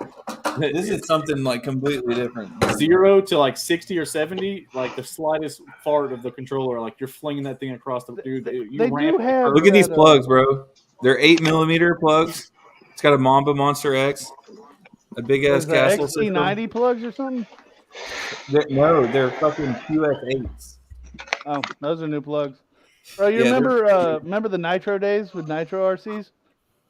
This is something like completely different. 0 to like 60 or 70, like the slightest fart of the controller, like you're flinging that thing across the dude. Look at these plugs, bro. They're 8mm plugs. It's got a Mamba Monster X, a big ass castle. XC90 plugs or something? They're fucking QF8s. Oh, those are new plugs. Bro, you remember the Nitro days with Nitro RCs?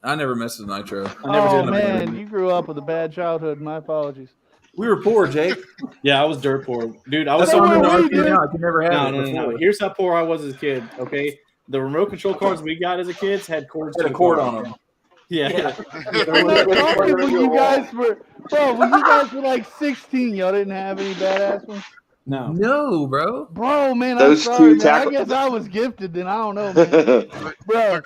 I never messed with Nitro. Oh, man, you grew up with a bad childhood. My apologies. We were poor, Jake. Yeah, I was dirt poor. Dude, I was so now. I could never have it. No. Here's how poor I was as a kid, okay? The remote control cars we got as a kids had cords. Had a cord on them. Yeah. When you guys were like 16, y'all didn't have any badass ones? No, bro. Bro, man, those I'm sorry, two man. I guess I was gifted, then I don't know, man. Bro,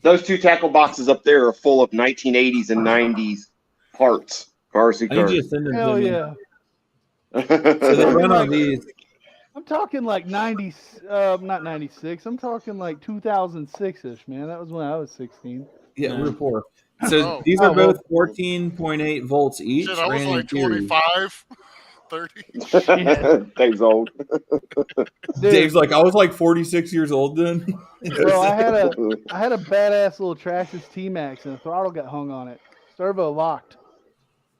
those two tackle boxes up there are full of 1980s and 90s parts for RC cars. Hell yeah. So they run on these. I'm talking like not 96. I'm talking like 2006-ish, man. That was when I was 16. Yeah, we were poor. So these are both 14.8 volts each. Shit, I was like 25. 30. Dave's old. Dave's like, I was like 46 years old then. Bro, I had a badass little Traxxas T-Max and the throttle got hung on it. Servo locked.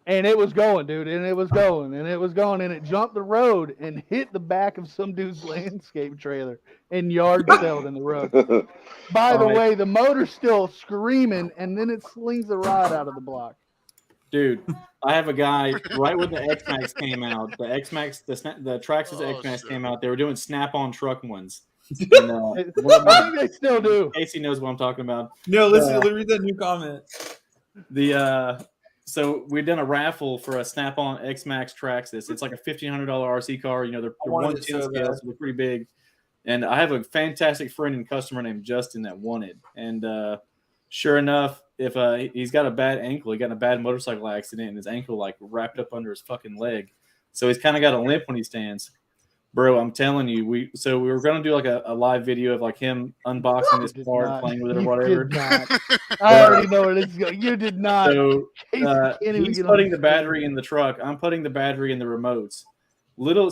And it was going, dude. And it was going. And it jumped the road and hit the back of some dude's landscape trailer and yard sailed in the road. By the way, the motor's still screaming and then it slings the rod out of the block. Dude, I have a guy right when the X-Max came out. The X-Max, the Traxxas X-Max came out. They were doing Snap-on truck ones. And, I think they still do. Casey knows what I'm talking about. No, listen, read that new comment. So we've done a raffle for a Snap-on X-Max Traxxas. It's like a $1,500 RC car. You know, they're 110 scale, so they're pretty big. And I have a fantastic friend and customer named Justin that won it. And sure enough, if he's got a bad ankle, he got in a bad motorcycle accident, and his ankle like wrapped up under his fucking leg, so he's kind of got a limp when he stands. Bro, I'm telling you, we were gonna do like a live video of like him unboxing his car and playing with it or whatever. I already know where this is going. You did not. So he's putting the battery in the truck. I'm putting the battery in the remotes.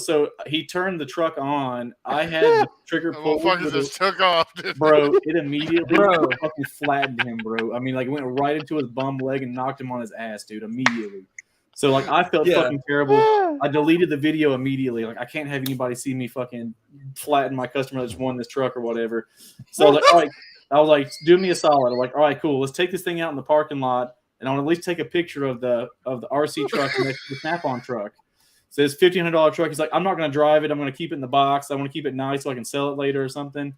So he turned the truck on. I had the trigger pulled. Just took off, bro. It immediately fucking flattened him, bro. I mean, like, it went right into his bum leg and knocked him on his ass, dude, immediately. So, like, I felt fucking terrible. I deleted the video immediately. Like, I can't have anybody see me fucking flatten my customer that just won this truck or whatever. So, I was like, all right. I was like, do me a solid. I'm like, all right, cool. Let's take this thing out in the parking lot, and I want to at least take a picture of the RC truck next to the Snap-on truck. So it's $1,500 truck. He's like, I'm not going to drive it. I'm going to keep it in the box. I want to keep it nice so I can sell it later or something.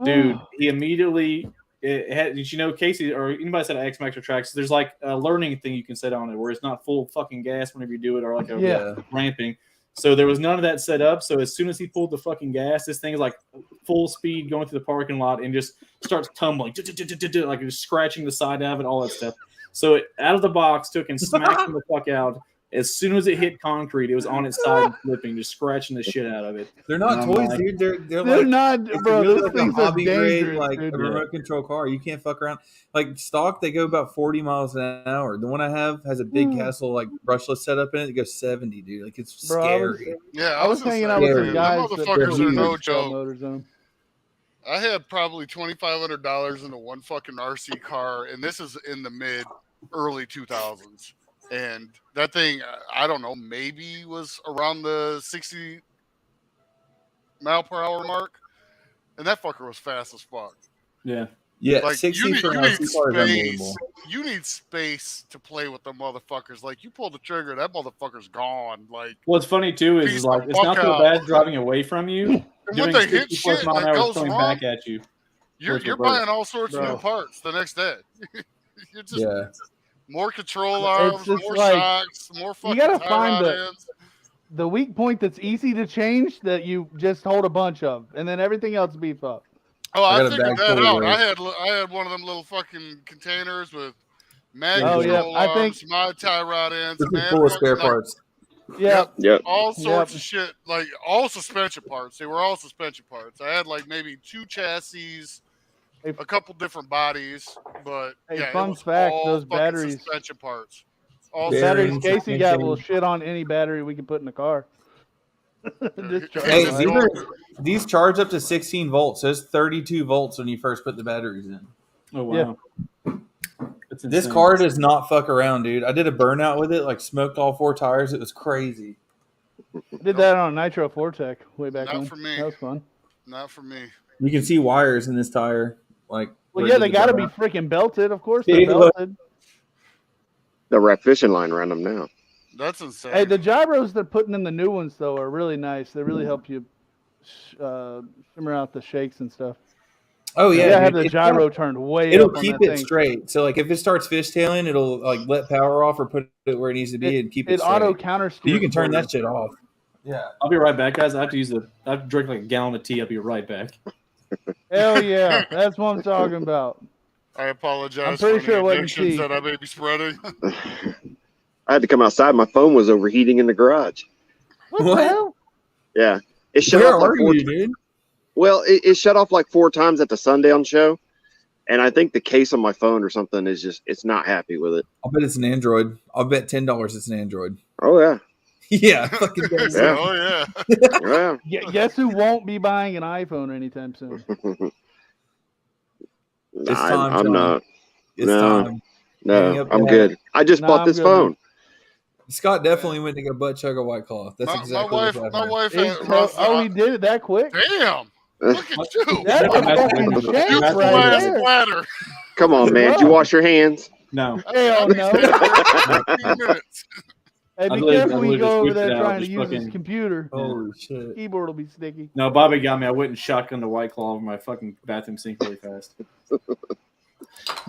Dude, he immediately did you know, Casey or anybody said X-Max or Traxxas? There's like a learning thing you can set on it where it's not full fucking gas whenever you do it or like a ramping. So there was none of that set up. So as soon as he pulled the fucking gas, this thing is like full speed going through the parking lot and just starts tumbling, like just scratching the side of it, all that stuff. So out of the box, took and smacked him the fuck out. As soon as it hit concrete, it was on its side and flipping, just scratching the shit out of it. They're not toys, dude. They're like, not, bro. Really like a hobby grade, like a remote control car. You can't fuck around. Like stock, they go about 40 miles an hour. The one I have has a big Castle like brushless setup in it. It goes 70, dude. Like it's scary. I was hanging out with some guys. Motherfuckers are no joke. I had probably $2,500 into one fucking RC car, and this is in the early 2000s. And that thing, I don't know, maybe was around the 60 mile per hour mark. And that fucker was fast as fuck. Yeah. Yeah, like, 60 for an RC car is unbelievable. You need space to play with the motherfuckers. Like, you pull the trigger, that motherfucker's gone. Like, what's funny, too, is like, it's not so bad driving away from you. And when they hit shit that goes wrong, back at you. You're buying all sorts of new parts the next day. You're just... Yeah. More control arms, more like, shocks, more fucking. You gotta find the weak point that's easy to change that you just hold a bunch of, and then everything else beef up. Oh, I figured that out. I had one of them little fucking containers with mag control arms, my tie rod ends, full of spare parts. Yep. All sorts of shit, like all suspension parts. They were all suspension parts. I had like maybe 2 chassis. A couple different bodies, but fun fact: those batteries, suspension parts, all batteries. Casey got will shit on any battery we can put in the car. These charge up to 16 volts. So it's 32 volts when you first put the batteries in. Oh wow! Yeah. This car does not fuck around, dude. I did a burnout with it, like smoked all 4 tires. It was crazy. I did that on a Nitro Fortec way back when. For me. That was fun. Not for me. You can see wires in this tire. Like, well, yeah, they got to be freaking belted. Of course, they're belted. They're wrap fishing line around them now. That's insane. Hey, the gyros they're putting in the new ones though are really nice. They really help you shimmer out the shakes and stuff. Oh yeah, have the gyro turned way. It'll keep it straight. So like if it starts fishtailing, it'll like let power off or put it where it needs to be and keep it straight. It auto counter steers. You can turn that shit off. Yeah. I'll be right back, guys. I have to drink like a gallon of tea. I'll be right back. Hell yeah, that's what I'm talking about. I apologize. I'm pretty sure it wasn't tea that I may be spreading. I had to come outside. My phone was overheating in the garage. What the hell? Yeah, it shut off like 4 times. Well, it shut off like 4 times at the Sundown show, and I think the case on my phone or something is just—it's not happy with it. I'll bet it's an Android. I'll bet $10 it's an Android. Oh yeah. Yeah, fucking yeah. Oh yeah. Yeah. Guess who won't be buying an iPhone anytime soon? It's time, I'm not. It's time. No, I'm good. I just bought this phone. Scott definitely went to go butt chug a White Claw. That's exactly what happened. My wife. He did it that quick. Damn. Look at you. That's a fucking shame right there. Splatter. Come on, man. Did you wash your hands? No. Hell no. 15 minutes. Hey, be literally- careful I when you literally go just over whipped there it out, trying to just use his fucking- computer. Holy shit. Keyboard will be sticky. No, Bobby got me. I went and shotgunned the White Claw over my fucking bathroom sink really fast.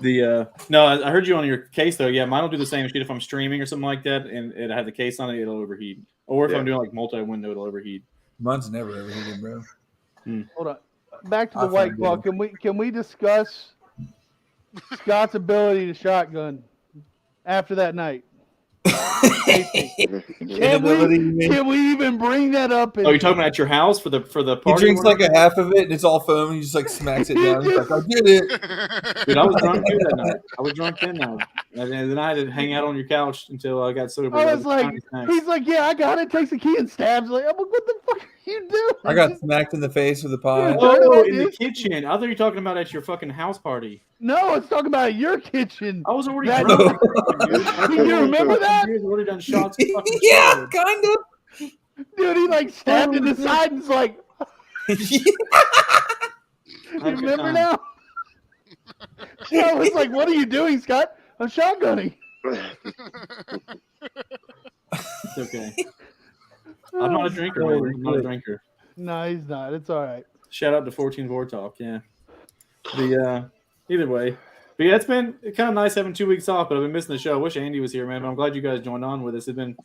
No, I heard you on your case though. Yeah, mine will do the same shit if I'm streaming or something like that, and it had the case on it, it'll overheat. Or if Yeah. I'm doing like multi-window, it'll overheat. Mine's never overheated, bro. Hold on. Back to I the White found Claw. it. Can we discuss Scott's ability to shotgun after that night? Can we even bring that up? Oh, you're talking about at your house for the He party? drinks like a half of it and it's all foam and he just like smacks it down. He's like, I did it. Dude, I was drunk too that night. I was drunk then now. And then I had to hang out on your couch until I got sober. I was like, he's like, yeah, I got it. Takes the key and stabs. Like, I'm like, what the fuck are you doing? I got smacked in the face with a pie. Oh, in the kitchen. I thought you were talking about at your fucking house party. No, it's talking about your kitchen. I was already That- drunk. Do you remember that? I've already done shots. Of fucking Yeah, salad. kind of. Dude, he like stabbed in the side and was like, you remember now? I was like, what are you doing, Scott? I'm shotgunning. It's okay. I'm not a drinker, man. I'm not a drinker. No, he's not. It's all right. Shout out to 14 Vor Talk, yeah. Either way. But yeah, it's been kind of nice having 2 weeks off, but I've been missing the show. I wish Andy was here, man, but I'm glad you guys joined on with us. It's been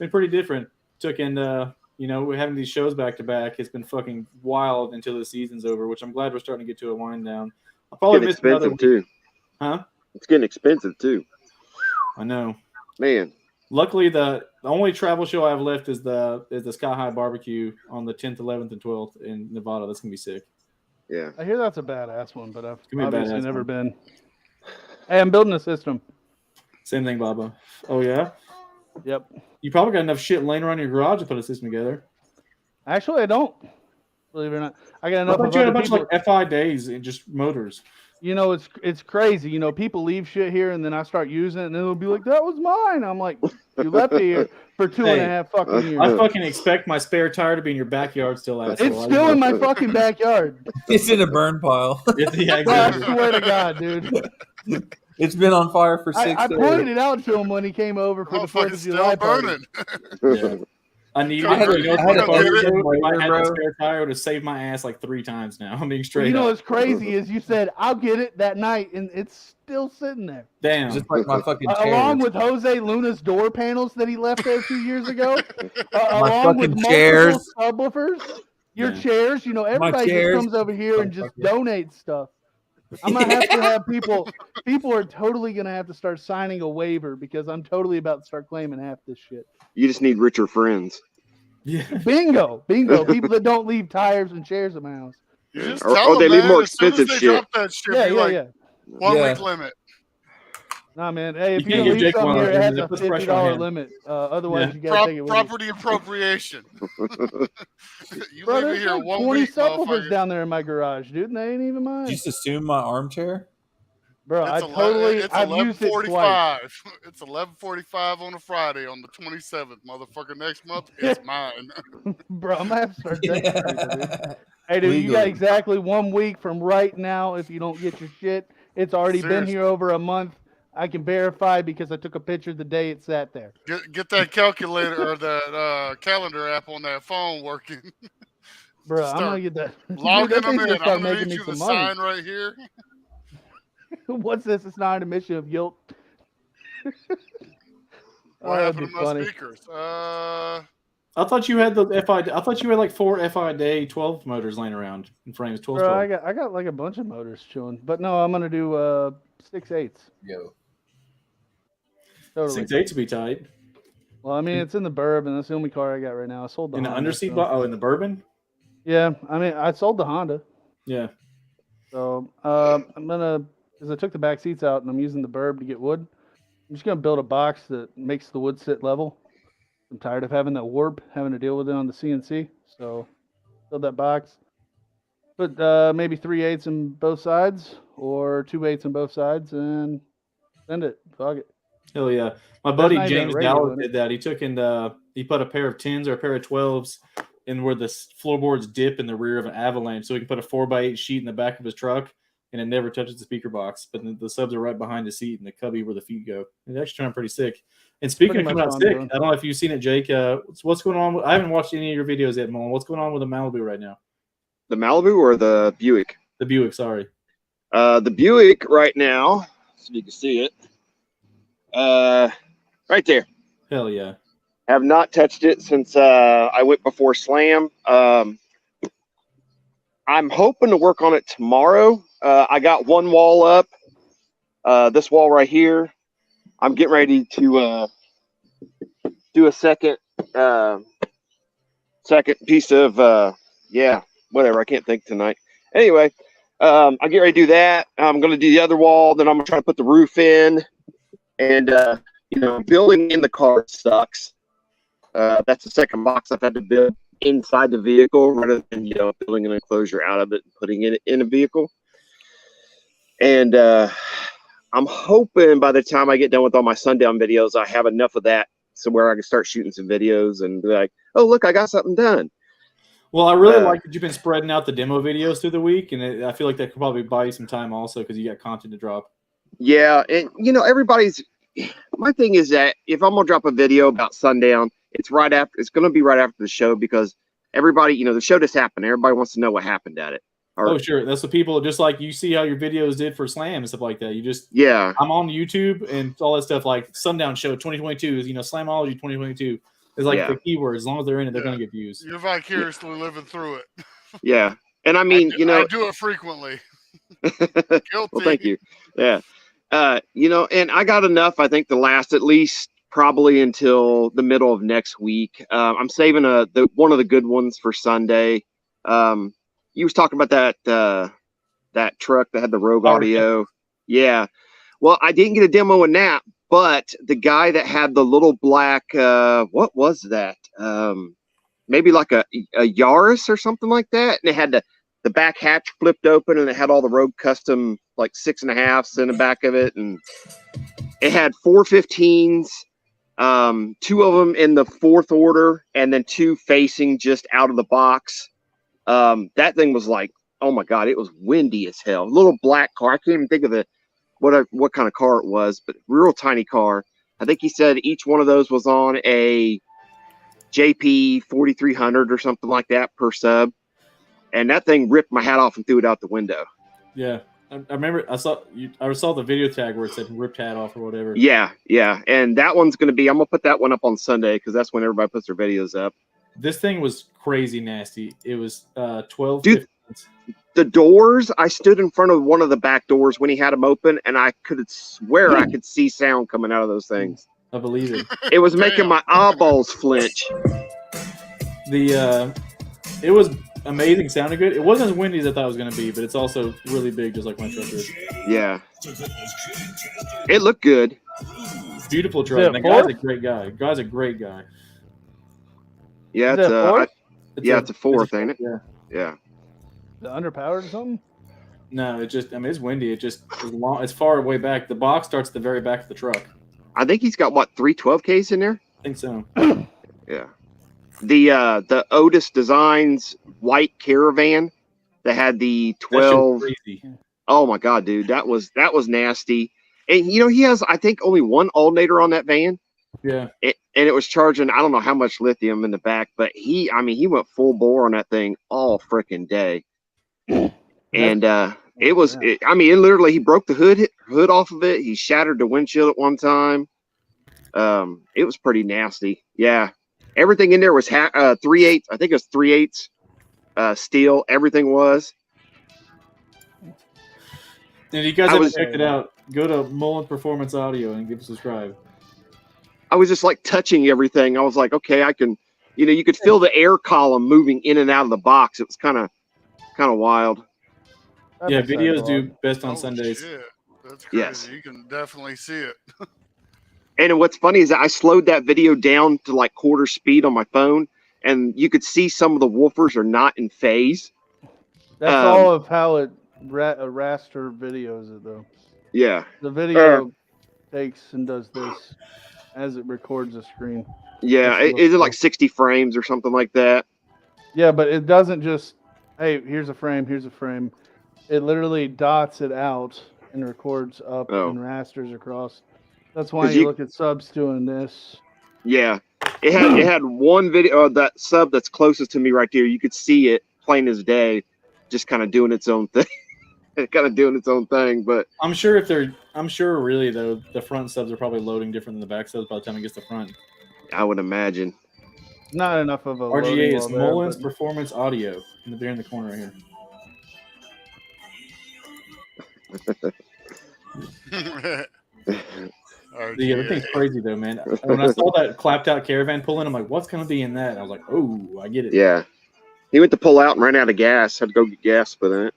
pretty different. We're having these shows back to back. It's been fucking wild until the season's over, which I'm glad we're starting to get to a wind down. I'll probably It's miss getting another expensive week. too. Huh? It's getting expensive too. I know. Man. Luckily, the only travel show I have left is the Sky High Barbecue on the 10th, 11th, and 12th in Nevada. That's gonna be sick. Yeah. I hear that's a badass one, but I've Give me a obviously badass never one. been. Hey, I'm building a system. Same thing, Baba. Oh yeah. Yep. You probably got enough shit laying around your garage to put a system together. Actually, I don't. Believe it or not, I got I enough thought of you had a other bunch people. of like FI days and just motors. You know, it's crazy. You know, people leave shit here, and then I start using it, and then they'll be like, "That was mine." I'm like, "You left it here for 2.5 fucking years." I fucking expect my spare tire to be in your backyard still. Asshole. It's still in my fucking backyard. It's in a burn pile. Yeah, Bro, I exactly. swear to God, dude. It's been on fire for 6 I days. pointed it out to him when he came over for the 4th Motherfucker's of still July party. burning. Yeah. I need I had it. a- If I had a I laser, had bro. a spare tire, it would have saved my ass like 3 times now. I'm being straight You know up. what's crazy is you said I'll get it that night, and it's still sitting there, Damn. Just like my fucking along chairs. with Jose Luna's door panels that he left there 2 years ago, My along with fucking multiple chairs. subwoofers. Your Yeah. chairs, you know, everybody just chairs. comes over here and just donates stuff. I'm gonna have to have people. People are totally gonna have to start signing a waiver because I'm totally about to start claiming half this shit. You just need richer friends. Yeah. Bingo. People that don't leave tires and chairs at my house. You just Or- tell or they them, leave man, more as soon as expensive they shit. drop that shit, Yeah, be yeah, like, yeah. 1 Yeah. week limit. Nah, man. Hey, if You you're can't gonna give leave Jake something one here, of it them, has they a put the pressure on $50 him. limit. Otherwise, Yeah. you gotta take it with you. Property appropriation. You Bro, leave it there's here like 1 20 week, subwoofers motherfucker. down there in my garage, dude, and they ain't even mine. Just assume my armchair. Bro, It's I've used it twice. 11:45. It's 11:45 on a Friday on the 27th, motherfucker. Next month, it's mine. Bro, I'm gonna have to start texting people, dude. Hey, dude, you Legally. got exactly 1 week from right now if you don't get your shit. It's already been Seriously. here over a month. I can verify because I took a picture the day it sat there. Get that calculator or that calendar app on that phone working. Bro, I'm Start gonna get that. Logging Dude, that them thing's in. gonna start I'm gonna making need me you to some money. sign right here. What's this? It's not an admission of guilt. What that'd happened be to my funny. speakers? I thought you had the FI. I thought you had like 4 FI day 12 motors laying around in frames. 12. Bro, I got like a bunch of motors chilling, but no, I'm gonna do 6/8. Yo. Totally. 6/8 would be tight. Well, I mean, it's in the burb, and that's the only car I got right now. I sold the In the Honda, underseat. so- In the bourbon. Yeah, I mean, I sold the Honda, Yeah. so I'm gonna, because I took the back seats out and I'm using the burb to get wood. I'm just gonna build a box that makes the wood sit level. I'm tired of having that warp, having to deal with it on the CNC. So build that box. Put maybe 3/8 in both sides or 2/8 in both sides and send it. Fuck it. Hell yeah. My buddy not even a James radio Dallas in it. did that. He took and he put a pair of 10s or a pair of 12s in where the floorboards dip in the rear of an Avalanche, so he can put a 4x8 sheet in the back of his truck and it never touches the speaker box. But the subs are right behind the seat and the cubby where the feet go. It actually turned out pretty sick. And speaking of coming out sick, I don't know if you've seen it, Jake. What's going on? I haven't watched any of your videos yet, Mullen. What's going on with the Malibu right now? The Malibu or the Buick? The Buick, sorry. The Buick right now, so you can see it. Right there. Hell yeah. Have not touched it since I went before Slam. I'm hoping to work on it tomorrow. I got one wall up. This wall right here. I'm getting ready to do a second piece of whatever. I can't think tonight. Anyway, I get ready to do that. I'm going to do the other wall. Then I'm going to try to put the roof in. And building in the car sucks. That's the second box I've had to build inside the vehicle rather than building an enclosure out of it and putting it in a vehicle. And I'm hoping by the time I get done with all my sundown videos, I have enough of that so where I can start shooting some videos and be like, oh, look, I got something done. Well, I really like that you've been spreading out the demo videos through the week, and I feel like that could probably buy you some time also because you got content to drop. Yeah, and everybody's. My thing is that if I'm gonna drop a video about sundown, it's gonna be right after the show because everybody, the show just happened. Everybody wants to know what happened at it. Oh, sure. That's the people, just like you see how your videos did for Slam and stuff like that. Yeah. I'm on YouTube and all that stuff like Sundown Show 2022 is, Slamology 2022 is like the keyword. As long as they're in it, they're going to get views. You're vicariously living through it. Yeah. And I mean, I do it frequently. Guilty. Well, thank you. Yeah. And I got enough, I think, to last at least probably until the middle of next week. I'm saving one of the good ones for Sunday. You was talking about that truck that had the Rogue audio. Yeah. Well, I didn't get a demo in that, but the guy that had the little black, what was that? Maybe like a Yaris or something like that. And it had the back hatch flipped open and it had all the Rogue custom like 6.5s in the back of it. And it had 415s, 2 of them in the 4th order and then 2 facing just out of the box. That thing was like, oh my God, it was windy as hell. Little black car. I can't even think of what kind of car it was, but real tiny car. I think he said each one of those was on a JP 4300 or something like that per sub. And that thing ripped my hat off and threw it out the window. Yeah. I remember I saw the video tag where it said ripped hat off or whatever. Yeah. Yeah. And that one's going to be, I'm going to put that one up on Sunday because that's when everybody puts their videos up. This thing was crazy nasty. It was 12. Dude, the doors, I stood in front of one of the back doors when he had them open, and I could swear I could see sound coming out of those things. I believe it. It was making my eyeballs flinch. It was amazing, sounded good. It wasn't as windy as I thought it was going to be, but it's also really big, just like my truck is. Yeah. It looked good. Beautiful truck. The guy's a great guy. The guy's a great guy. Yeah, it's a 4th, ain't it? Yeah. Yeah. The underpowered or something? No, it's windy. It just is long. It's far way back. The box starts at the very back of the truck. I think he's got 312Ks in there. I think so. Yeah. The Otis Designs white Caravan that had the 12. Oh my God, dude, that was nasty. And he has, I think, only one alternator on that van. Yeah. And it was charging, I don't know how much lithium in the back, but he went full bore on that thing all freaking day. And it literally, he broke the hood off of it. He shattered the windshield at one time. It was pretty nasty. Yeah. Everything in there was 3/8. I think it was 3/8 steel. Everything was. And if you guys haven't checked it out, go to Mullen Performance Audio and give a subscribe. I was just like touching everything. I was like, okay, I can, you could feel the air column moving in and out of the box. It was kind of wild. Yeah, videos do best on Sundays. Shit. That's crazy. Yes. You can definitely see it. And what's funny is that I slowed that video down to like quarter speed on my phone, and you could see some of the woofers are not in phase. That's all of how it raster videos it, though. Yeah. The video takes and does this as it records the screen. Yeah, is it like 60 frames or something like that? Yeah, but it doesn't just, hey, here's a frame. It literally dots it out and records up Oh. and rasters across. That's why 'Cause you you- look at subs doing this. Yeah, it had one video. That sub that's closest to me right there. You could see it plain as day, just kind of doing its own thing. But I'm sure really though the front subs are probably loading different than the back subs by the time it gets to front. I would imagine. Not enough of a RGA loading is wall there, Mullins but- Performance Audio they're in the corner right here. The other thing's crazy though, man. When I saw that clapped out caravan pull in, I'm like, what's gonna be in that? And I was like, oh, I get it. Yeah, he went to pull out and ran out of gas. Had to go get gas for that.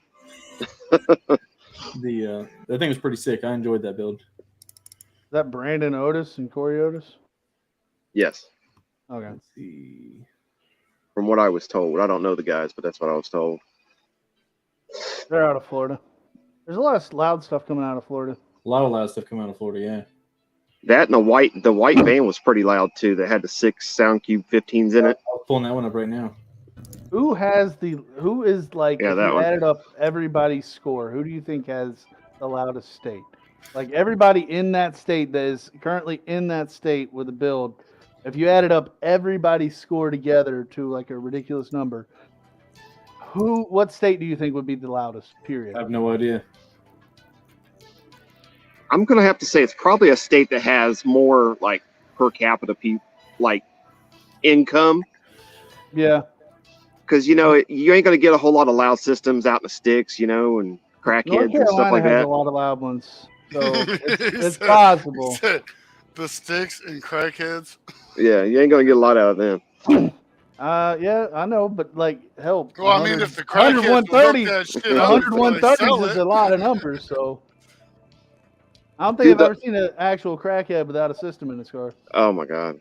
The thing was pretty sick. I enjoyed that build. Is that Brandon Otis and Corey Otis? Yes. Okay. Let's see. From what I was told, I don't know the guys, but that's what I was told. They're out of Florida. There's a lot of loud stuff coming out of Florida. A lot of loud stuff coming out of Florida, yeah. That and the white van was pretty loud too. That had the 6 SoundCube 15s in it. I was pulling that one up right now. Who is like, Yeah, if that you one. added up everybody's score, who do you think has the loudest state? Like everybody in that state that is currently in that state with a build, if you added up everybody's score together to like a ridiculous number, what state do you think would be the loudest, period? I have no idea. I'm gonna have to say it's probably a state that has more like per capita like income. Yeah. Because you ain't gonna get a whole lot of loud systems out in the sticks, and North crackheads Carolina and stuff like has that. a lot of loud ones, so it's He possible. said, the sticks and crackheads. Yeah, you ain't gonna get a lot out of them. Yeah, I know, but like, help. Well, I mean, if the crackheads would hook 130, that shit up before they 130 sell is it. a lot of numbers, so I don't think I've ever seen an actual crackhead without a system in his car. Oh my god,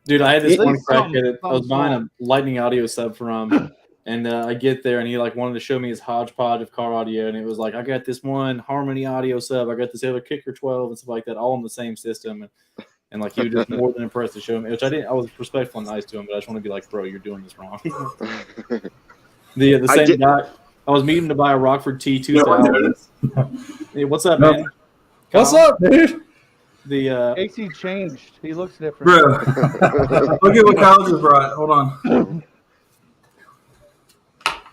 dude! I had this At one least crackhead that I was something buying small. a Lightning audio sub from, and I get there and he like wanted to show me his hodgepodge of car audio, and it was like, I got this one Harmony audio sub, I got this other Kicker 12 and stuff like that, all in the same system, and like he was just more than impressed to show me, which I didn't. I was respectful and nice to him, but I just want to be like, bro, you're doing this wrong. the same guy. I was meeting to buy a Rockford T2000. Hey, what's up, man? What's up, dude? The AC changed. He looks different. Bro, look at what Kyle just brought. Hold on.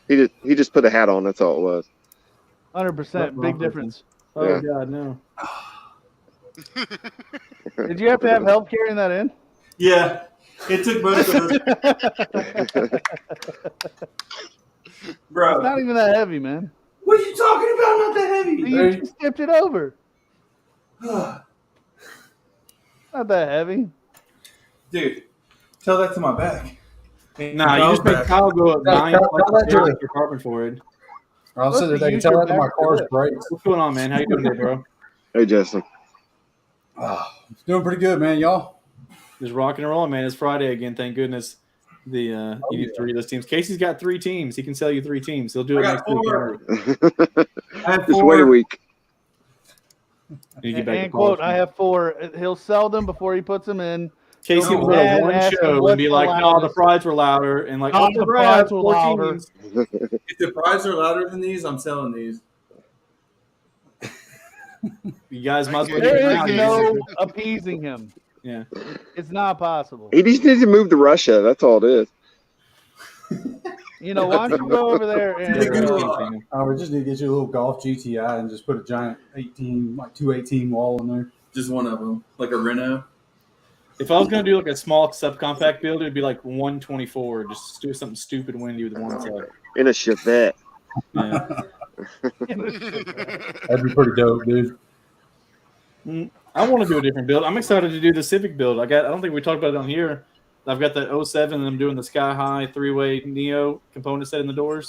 he just put a hat on. That's all it was. 100%, big difference. oh Yeah. god, no. Did you have to have help carrying that in? Yeah, it took most of us. Bro, It's not even that heavy, man. what are you talking about? Not that heavy. You just tipped it over. Not that heavy. Dude, tell that to my back. Nah, you just make Kyle go up 9 tell that to your apartment for it. I'll sit there. They can Use tell your that to my back car's foot. brakes. What's going on, man? How you doing there, bro? Hey, Justin. It's doing pretty good, man. Y'all. Just rocking and rolling, man. It's Friday again, thank goodness. You need 3 of those teams. Casey's got 3 teams. He can sell you 3 teams. He'll do it I next got week. 4. I have Just 4. wait a week. You get back to And quote, college. I have 4. He'll sell them before he puts them in. Casey He'll will be go mad on one and ask him show what's and be the like, "No, the loudest." fries were louder," and like, Oh, "Oh, the Brad, fries were 4 louder. teams." If the prides are louder than these, I'm selling these. You guys must be There now. is no appeasing him. Yeah. It's not possible. He just needs to move to Russia. That's all it is. You know, why don't you go over there and We just need to get you a little golf GTI and just put a giant 218 wall in there. Just one of them, like a Renault. If I was gonna do like a small subcompact build, it'd be like 124. Just do something stupid windy with one sub. In a Chevette. Yeah. That'd be pretty dope, dude. I want to do a different build. I'm excited to do the Civic build. I don't think we talked about it on here. I've got that 07 and I'm doing the Sky High 3-way Neo component set in the doors.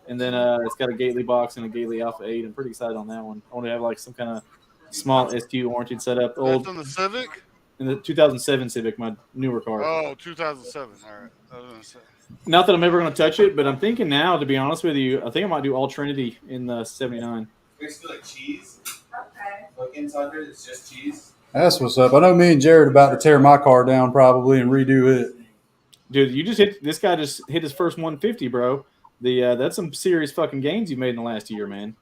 And then it's got a Gately box and a Gately Alpha 8. I'm pretty excited on that one. I want to have like some kind of small SQ warranted setup. That's on the Civic? In the 2007 Civic, my newer car. Oh, 2007. All right. I was gonna say. Not that I'm ever going to touch it, but I'm thinking now, to be honest with you, I think I might do all Trinity in the 79. Basically like cheese. Okay. Like inside there, it's just cheese. That's what's up. I know me and Jared about to tear my car down probably and redo it. Dude, this guy just hit his first 150, bro. That's some serious fucking gains you made in the last year, man.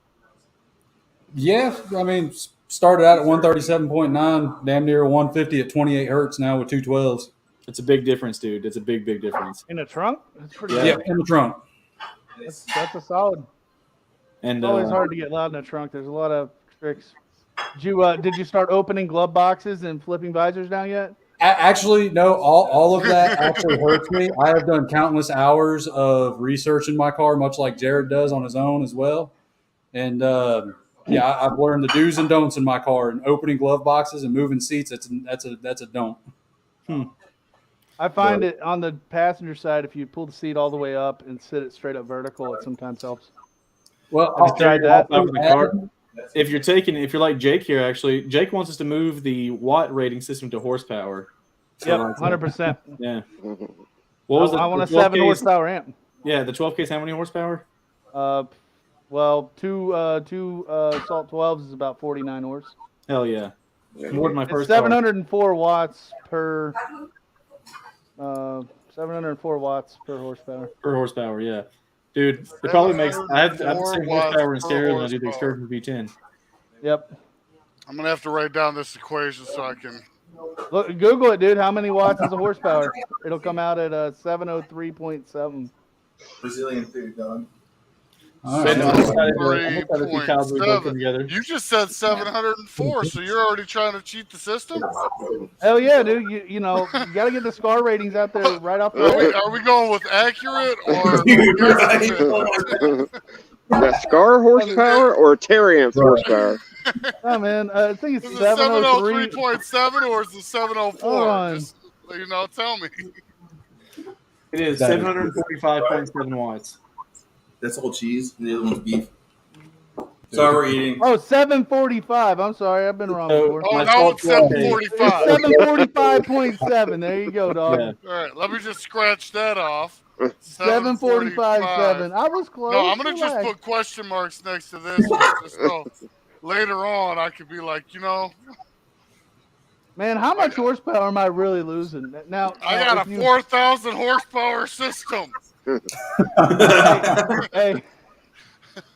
Yeah, I mean, started out at 137.9, damn near 150 at 28 hertz now with 212s. It's a big difference, dude. It's a big difference. In the trunk? That's pretty Yeah. good. In the trunk. That's a solid. And It's always hard to get loud in the trunk. There's a lot of tricks. Did you start opening glove boxes and flipping visors down yet? Actually, no. All of that actually hurts me. I have done countless hours of research in my car, much like Jared does on his own as well. And I've learned the do's and don'ts in my car. And opening glove boxes and moving seats, that's a don't. I find it on the passenger side, if you pull the seat all the way up and sit it straight up vertical, it sometimes helps. Well, Have you tried that? If you're like Jake here, actually, Jake wants us to move the watt rating system to horsepower. Yep, 100%. Yeah. What was I want a 7 horsepower amp. Yeah, the 12K's how many horsepower? Well, two Salt 12s is about 49 horse. Hell yeah. More than my first 704 watts per 704 watts per horsepower. Per horsepower, yeah. Dude, it probably makes I have the same horsepower in stereo when I do the Excursion V10. Yep. I'm gonna have to write down this equation so I can look. Google it, dude. How many watts is a horsepower? It'll come out at 703.7. Brazilian food, dog. You just said 704, so you're already trying to cheat the system? Hell yeah, dude! You got to get the SCAR ratings out there right off the Are we going with accurate or? The SCAR horsepower or Terriance horsepower? Oh man, I think it's Is it 703.7 or is it 704? Just, tell me. It is 745.7 watts. That's all cheese, and the other one's beef. Sorry, we're eating. Oh, 745. I'm sorry, I've been wrong before. Oh, now it's 745. 745.7. There you go, dog. Yeah. All right, let me just scratch that off. 745.7. I was close. No, I'm gonna just put question marks next to this one, just so later on I could be like, Man, how much horsepower am I really losing? Now I got a 4,000 horsepower system. Hey.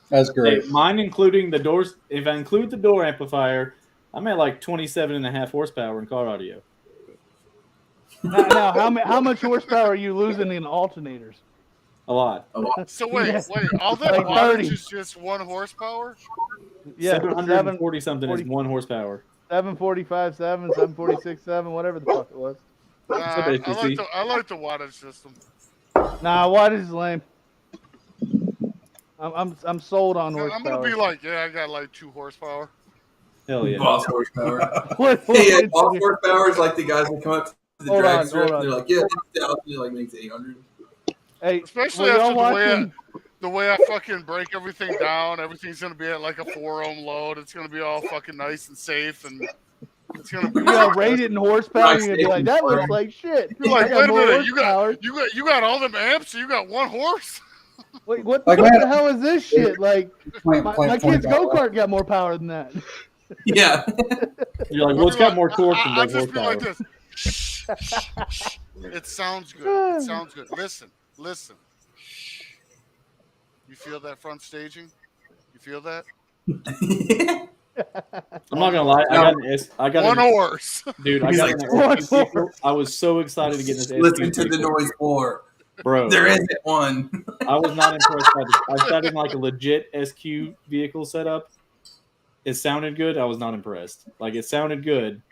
That's great. Hey, mine including the doors. If I include the door amplifier, I'm at like 27.5 horsepower in car audio. Now how much horsepower are you losing in alternators? A lot. So wait, all that Like wattage is just 1 horsepower? Yeah, 740 something is 1 horsepower. 745.7, 746.7, whatever the fuck it was. I like the wattage system. Nah, wattage is lame. I'm sold on horsepower. I'm gonna be like, I got like 2 horsepower. Hell yeah. Boss horsepower. What boss horsepower is like the guys that come up to the drag strip and they're like, yeah, 1,000, like makes 800. Hey, especially after the way I fucking break everything down, everything's gonna be at like a 4 ohm load. It's gonna be all fucking nice and safe, and it's gonna be. Rate it in horsepower. You're gonna be like, that looks like shit. You're like, wait a minute, you got all them amps, and you got 1 horse. Wait, what the hell is this shit? Like, my kid's go-kart got more power than that. Yeah. You're like, well, it's got more torque than I'll that just horsepower. be like this. It sounds good. It sounds good. Listen. You feel that front staging? You feel that? I'm not gonna lie. I got 1 horse. Dude, I got an I was so excited to get this. Listen to the noise war. Bro, there isn't one. I was not impressed by this. I sat in like a legit SQ vehicle setup. It sounded good. I was not impressed. Like, it sounded good,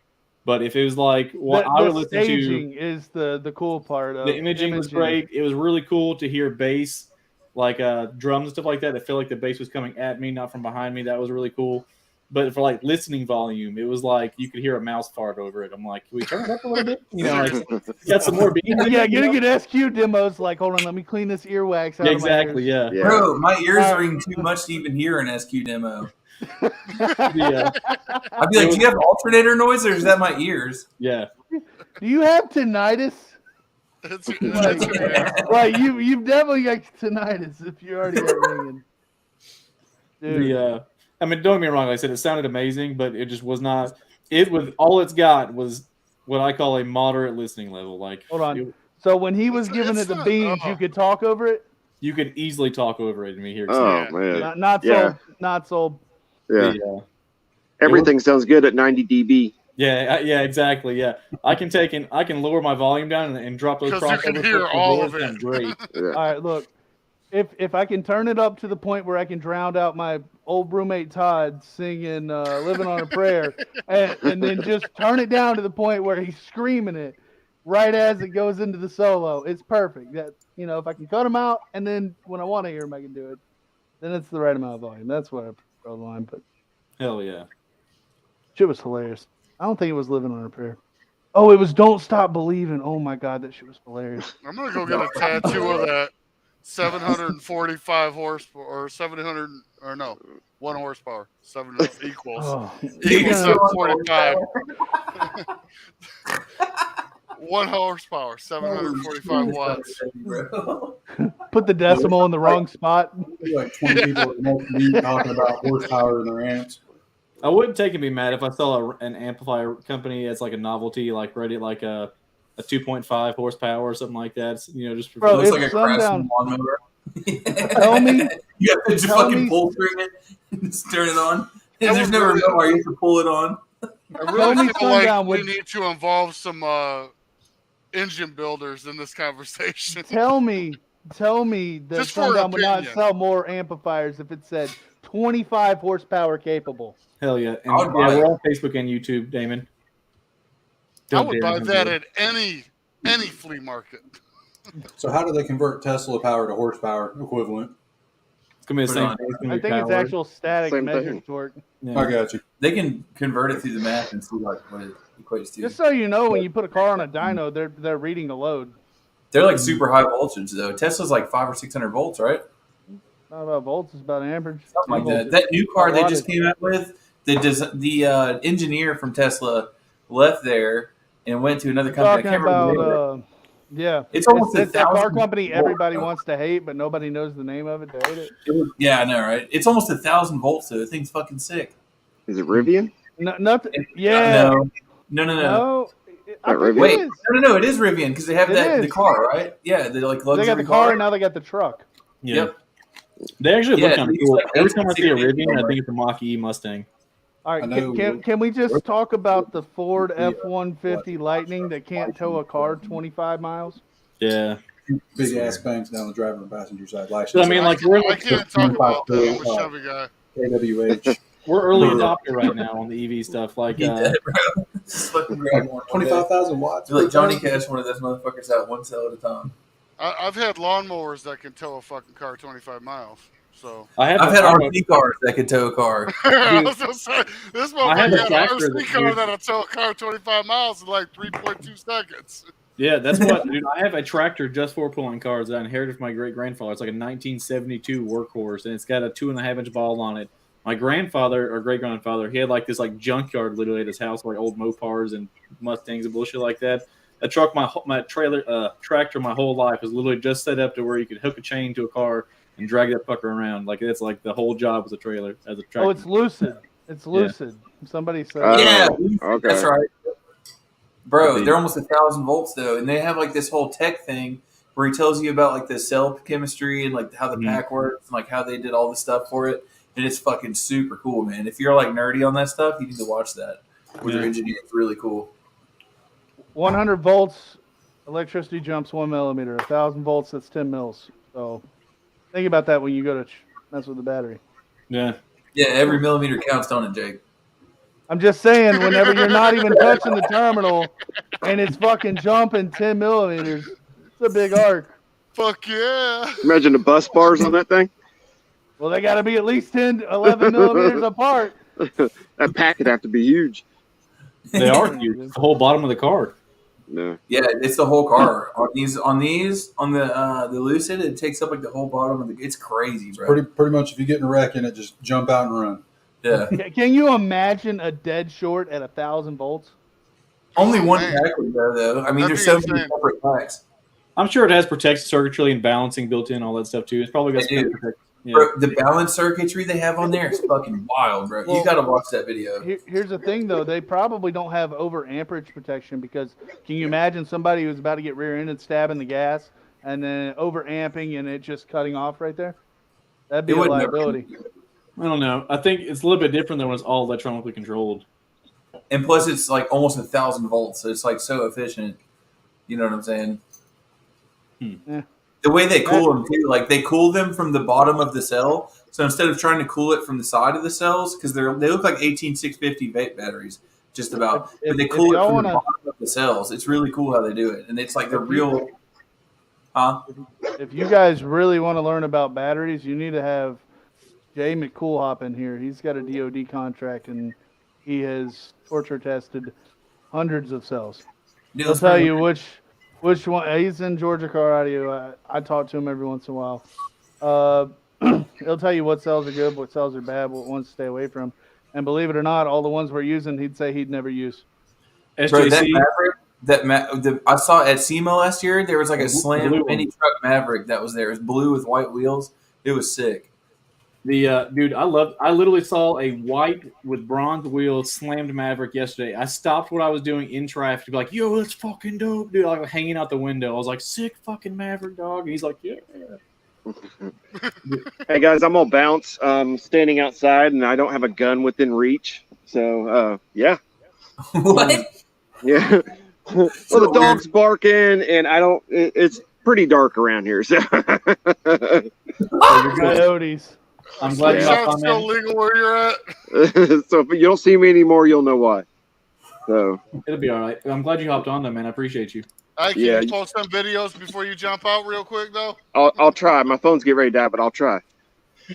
but if it was like what I would listen to, staging is the cool part. Of the imaging was great. It was really cool to hear bass, like drums and stuff like that. It felt like the bass was coming at me, not from behind me. That was really cool. But for like listening volume, it was like you could hear a mouse fart over it. I'm like, can we turn it up a little bit? Got some more beat. Yeah, get a good SQ demos. Like, hold on, let me clean this earwax out. Exactly. Of my ears. Bro, my ears ring too much to even hear an SQ demo. Yeah. I'd be like, do you have alternator noise, or is that my ears? Yeah. Do you have tinnitus? Right, you've definitely got tinnitus if you already got ringing. Dude. I mean, don't get me wrong. Like I said, it sounded amazing, but it just was not. It was all it's got was what I call a moderate listening level. Like, hold on. So when he was giving it the beans, you could talk over it. You could easily talk over it and me here. Oh man, Not sold. Not sold. Yeah. Everything sounds good at 90 dB. Yeah, exactly. Yeah, I can lower my volume down and drop those. Because you can hear all of it. Great. All right, look. If I can turn it up to the point where I can drown out my old roommate Todd singing "Living on a Prayer," and then just turn it down to the point where he's screaming it right as it goes into the solo, it's perfect. That if I can cut him out, and then when I want to hear him, I can do it. Then it's the right amount of volume. That's what I draw the line. But hell yeah, shit was hilarious. I don't think it was "Living on a Prayer." Oh, it was "Don't Stop Believing." Oh my god, that shit was hilarious. I'm gonna go get a tattoo of that. 745 horsepower, or 700, or no, 1 horsepower. 7 equals 745. 1 horsepower, 745 watts. Put the decimal in the wrong spot. Like 20 people at me talking about horsepower in their amps. I wouldn't take and be mad if I saw an amplifier company as like a novelty, like ready like a 2.5 horsepower or something like that. Just for Bro, it looks like a Craftsman lawnmower. Tell me, you have to just fucking pull string it and just turn it on. And there's never no where you have to pull it on. I really feel like we need to involve some engine builders in this conversation. Tell me that Sundown would not sell more amplifiers if it said 25 horsepower capable. Hell yeah. And we're on Facebook and YouTube, Damon. I would buy that at any flea market. So how do they convert Tesla power to horsepower equivalent? It's gonna be the same thing. I think it's actual static measured torque. Yeah. I got you. They can convert it through the math and see like what it equates to. Just so you know, when you put a car on a dyno, they're reading a load. They're like super high voltage though. Tesla's like 500 or 600 volts, right? Not about volts, it's about amperage. Something like that. That new car they just came out with, the engineer from Tesla left there and went to another company. Talking about, yeah, it's almost a car company everybody wants to hate, but nobody knows the name of it to hate it. Yeah, I know, right? It's almost 1,000 volts though. The thing's fucking sick. Is it Rivian? No, nothing. Yeah. No. Wait, no. It is Rivian because they have the car, right? Yeah, they like luxury. They got the car and now they got the truck. Yeah. Yep. They actually look kind of cool. Every time I see a Rivian, I think it's a Mach-E Mustang. All right, can we just talk about the Ford F-150 Lightning that can't tow a car 25 miles? Yeah. Big ass banks down the driver and passenger side license. I mean, like I can't talk about that. I'm a Chevy guy. KWH. We're early adopter right now on the EV stuff. Like, 25,000 watts. Like Johnny Cash, one of those motherfuckers out one cell at a time. I've had lawnmowers that can tow a fucking car 25 miles. So I've had RC cars that could tow a car. I was gonna say, this motherfucker had an RC car that'll tow a car 25 miles in like 3.2 seconds. Yeah, that's what, dude. I have a tractor just for pulling cars that I inherited from my great grandfather. It's like a 1972 workhorse, and it's got a 2.5-inch ball on it. My grandfather or great grandfather, he had like this like junkyard literally at his house, like old Mopars and Mustangs and bullshit like that. I truck my tractor my whole life was literally just set up to where you could hook a chain to a car and drag that fucker around. Like that's like the whole job was a trailer as a tractor. Oh, it's Lucid. It's Lucid. Yeah. Somebody said. Okay. That's right, bro. They're almost 1,000 volts though, and they have like this whole tech thing where he tells you about like the cell chemistry and like how the pack works and like how they did all the stuff for it. And it's fucking super cool, man. If you're like nerdy on that stuff, you need to watch that. With their engineering, it's really cool. 100 volts, electricity jumps 1 millimeter. 1,000 volts, that's 10 mils. So think about that when you go to mess with the battery. Yeah. Yeah, every millimeter counts, don't it, Jake? I'm just saying, whenever you're not even touching the terminal and it's fucking jumping 10 millimeters, it's a big arc. Fuck yeah. Imagine the bus bars on that thing. Well, they got to be at least 10, 11 millimeters apart. That pack would have to be huge. They are huge. It's the whole bottom of the car. No. Yeah, it's the whole car. On the Lucid, it takes up like the whole bottom of the. It's crazy, bro. Pretty much, if you get in a wreck in it, just jump out and run. Yeah. Can you imagine a dead short at 1,000 volts? Only one pack would go though. I mean, there's so many separate packs. I'm sure it has protection circuitry and balancing built in, all that stuff too. It's probably got some protection. Yeah. Bro, the balance circuitry they have on there is fucking wild, bro. You got to watch that video. Here's the thing, though. They probably don't have over amperage protection because can you imagine somebody who's about to get rear-ended stabbing the gas and then over amping and it just cutting off right there? That'd be It a would never- liability. I don't know. I think it's a little bit different than when it's all electronically controlled. And plus, it's like almost 1,000 volts. So it's like so efficient. You know what I'm saying? Yeah. The way they cool them too, like they cool them from the bottom of the cell. So instead of trying to cool it from the side of the cells, because they look like 18650 vape batteries, just about. But they cool it from the bottom of the cells. It's really cool how they do it, and it's like the real. Huh? If you guys really want to learn about batteries, you need to have Jay McCoolhop in here. He's got a DoD contract, and he has torture tested hundreds of cells. He'll tell you which one. He's in Georgia Car Audio. I talk to him every once in a while. He'll tell you what cells are good, what cells are bad, what ones to stay away from. And believe it or not, all the ones we're using, he'd say he'd never use. Bro, that Maverick, I saw at SEMA last year. There was like a slam mini truck Maverick that was there. It was blue with white wheels. It was sick. The dude, I literally saw a white with bronze wheels slammed Maverick yesterday. I stopped what I was doing in traffic to be like, "Yo, that's fucking dope, dude!" Like hanging out the window. I was like, "Sick fucking Maverick, dog." And he's like, "Yeah." Hey guys, I'm gonna bounce. Standing outside, and I don't have a gun within reach. So, yeah. What? Yeah. Well, the dog's barking, and I don't. It's pretty dark around here, so. Coyotes. I'm glad Is you that hopped still on, man. legal where you're at? So if you don't see me anymore, you'll know why. So It'll be all right. I'm glad you hopped on, though, man. I appreciate you. Can you post some videos before you jump out real quick, though? I'll try. My phone's getting ready to die, but I'll try.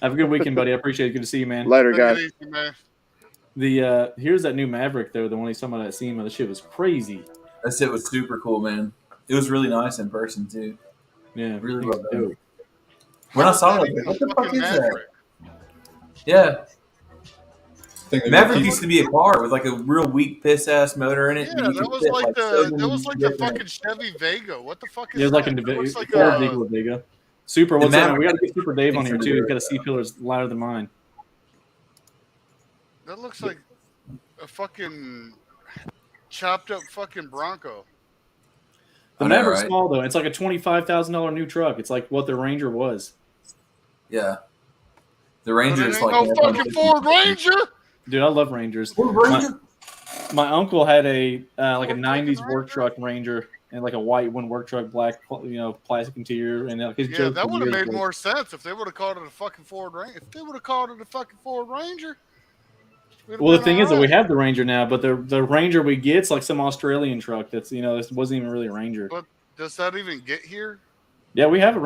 Have a good weekend, buddy. I appreciate it. Good to see you, man. Later, guys. Easy, man. The here's that new Maverick, though. The one he's talking about at SEMA. The shit was crazy. That shit was super cool, man. It was really nice in person too. Yeah, really well done. dope. When I saw it, what the fuck is that? Yeah. Maverick used to be a car with like a real weak piss ass motor in it. Yeah, that was like the fucking Chevy Vega. What the fuck is Yeah, that? like a Ford Eagle Vega. Super. What's up, man? We got to get Super Dave on here too. He's got a C-pillar louder than mine. That looks like a fucking chopped up fucking Bronco. The Maverick's small though. It's like a $25,000 new truck. It's like what the Ranger was. Yeah. The Ranger is like no fucking Ford Ranger. Dude, I love Rangers. My uncle had a like a '90s work truck Ranger and like a white one work truck, black plastic interior, and his joke. That would have made more sense if they would have called it a fucking Ford Ranger. If they would have called it a fucking Ford Ranger. Well, the thing is that we have the Ranger now, but the Ranger we get's like some Australian truck that's this wasn't even really a Ranger. But does that even get here? Yeah, we have the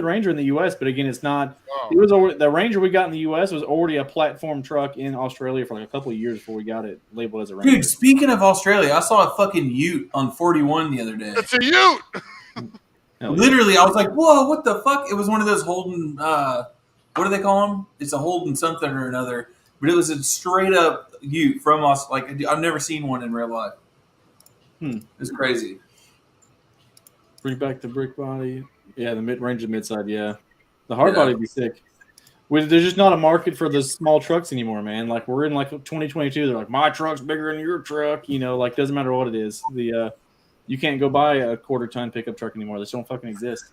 Ranger in the U.S., but again, it's not. It was the Ranger we got in the U.S. was already a platform truck in Australia for like a couple of years before we got it labeled as a Ranger. Dude, speaking of Australia, I saw a fucking Ute on 41 the other day. It's a Ute. Literally, I was like, "Whoa, what the fuck?" It was one of those Holden. What do they call them? It's a Holden something or another. But it was a straight up Ute from us. Like I've never seen one in real life. It's crazy. Bring back the brick body. Yeah, the mid-range and mid-side, yeah. The hard body would be sick. There's just not a market for the small trucks anymore, man. Like, we're in, like, 2022. They're like, my truck's bigger than your truck. Like, doesn't matter what it is. You can't go buy a quarter-ton pickup truck anymore. They just don't fucking exist.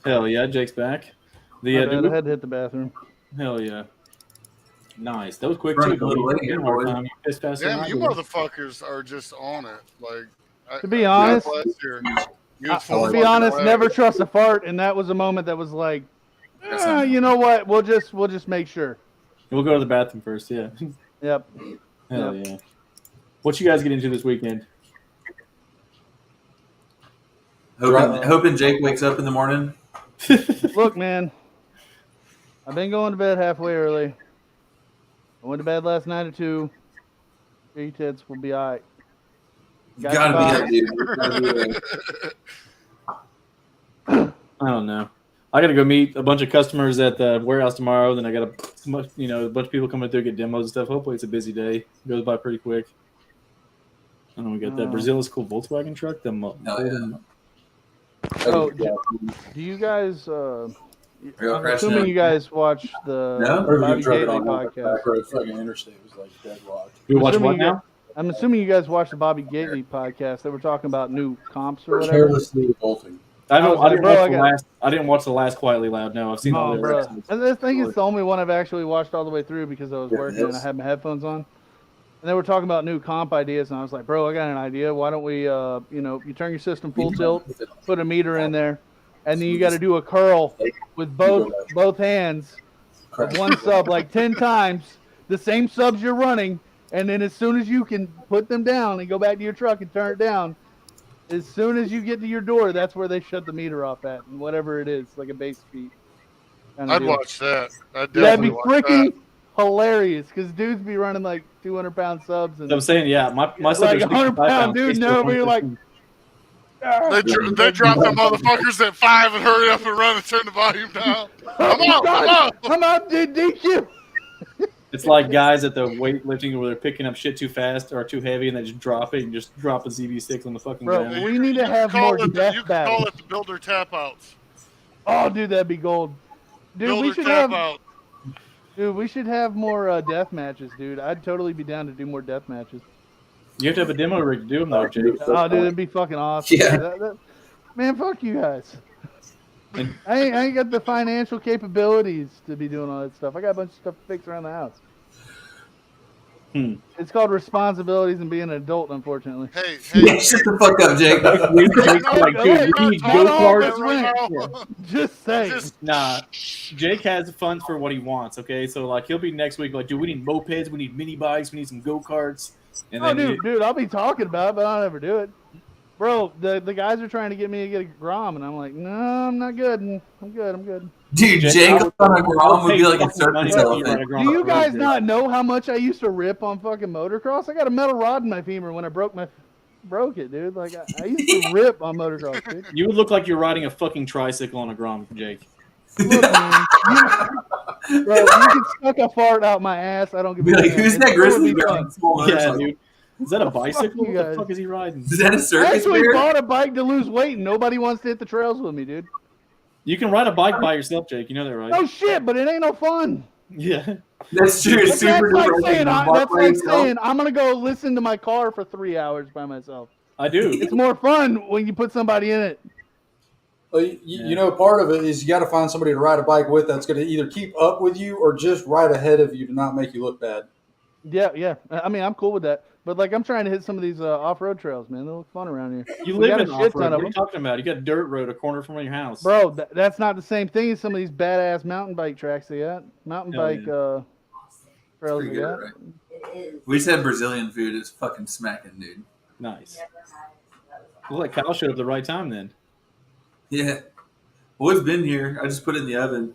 Hell yeah, Jake's back. I had to hit the bathroom. Hell yeah. Nice. That was quick, too. Damn, you motherfuckers are just on it. Like, to be honest, never trust a fart, and that was a moment that was like, you know what? We'll just make sure. We'll go to the bathroom first, yeah. Yep. Hell yeah. What you guys get into this weekend? Hoping Jake wakes up in the morning. Look, man, I've been going to bed halfway early. I went to bed last night at 2. 3 tits will be all right. Gotta be dude. I don't know. I got to go meet a bunch of customers at the warehouse tomorrow. Then I got a bunch of people coming through get demos and stuff. Hopefully, it's a busy day. It goes by pretty quick. I don't know. We got that Brazil's cool Volkswagen truck. Oh, do you guys? I'm assuming you guys watch the Bobby Gately podcast. Fucking interstate was like deadlocked. You watch what now? I'm assuming you guys watched the Bobby Gately podcast. They were talking about new comps or whatever. Carelessly revolting. I didn't watch the last Quietly Loud. No, I've seen all the other episodes. I think it's the only one I've actually watched all the way through because I was working and I had my headphones on. And they were talking about new comp ideas, and I was like, bro, I got an idea. Why don't we, you turn your system full tilt, put a meter in there, and then you got to do a curl with both hands of one sub like 10 times, the same subs you're running, and then as soon as you can put them down and go back to your truck and turn it down, as soon as you get to your door, that's where they shut the meter off at, and whatever it is, like a base speed. I'd watch that. That'd be freaking hilarious because dudes be running like 200-pound subs. And I'm saying, yeah, my like 100-pound dude, no, but you're like. They drop them motherfuckers at 5 and hurry up and run and turn the volume down. I'm out, dude, DQ. It's like guys at the weightlifting where they're picking up shit too fast or too heavy and they just drop it and just drop a ZB6 on the fucking ground. We need to have more death You can battles. call it the builder tap outs. Oh, dude, that'd be gold. Dude, Builder we should tap have. out. Dude, we should have more death matches, dude. I'd totally be down to do more death matches. You have to have a demo rig to do them, though, Jake. Oh, dude, it'd be fucking awesome. Yeah. Man, fuck you guys. I ain't got the financial capabilities to be doing all that stuff. I got a bunch of stuff to fix around the house. It's called responsibilities and being an adult, unfortunately. Hey, Yeah, shut the fuck up, Jake. We need go-karts. Just saying. Nah, Jake has funds for what he wants, okay? So, like, he'll be next week like, dude, we need mopeds, we need mini bikes, we need some go-karts. And dude, I'll be talking about it, but I'll never do it. Bro, the guys are trying to get me to get a Grom, and I'm like, no, I'm not good. I'm good. Dude, Jake on a Grom would be like a circus elephant. Do you guys not know how much I used to rip on fucking motocross? I got a metal rod in my femur when I broke it, dude. Like, I used to rip on motocross, dude. You would look like you're riding a fucking tricycle on a Grom, Jake. Look, man, bro, you can suck a fart out my ass. I don't give a Be like, who's that grizzly guy? Yeah, dude. Is that a bicycle? What the fuck is he riding? Is that a circus I actually bear? bought a bike to lose weight, and nobody wants to hit the trails with me, dude. You can ride a bike by yourself, Jake. You know that, right? No shit, but it ain't no fun. Yeah. That's true. It's super That's depressing. like saying I'm going to go listen to my car for 3 hours by myself. I do. It's more fun when you put somebody in it. Well, you know, part of it is you got to find somebody to ride a bike with that's going to either keep up with you or just ride ahead of you to not make you look bad. Yeah. I mean, I'm cool with that. But, like, I'm trying to hit some of these off-road trails, man. They look fun around here. You live in off-road. What are you talking about? You got a dirt road a corner from your house. Bro, that's not the same thing as some of these badass mountain bike tracks they got. Mountain bike trails they got. Right? We just had Brazilian food. It's fucking smacking, dude. Nice. Well, like Kyle showed up at the right time then. Yeah. Well, it's been here. I just put it in the oven.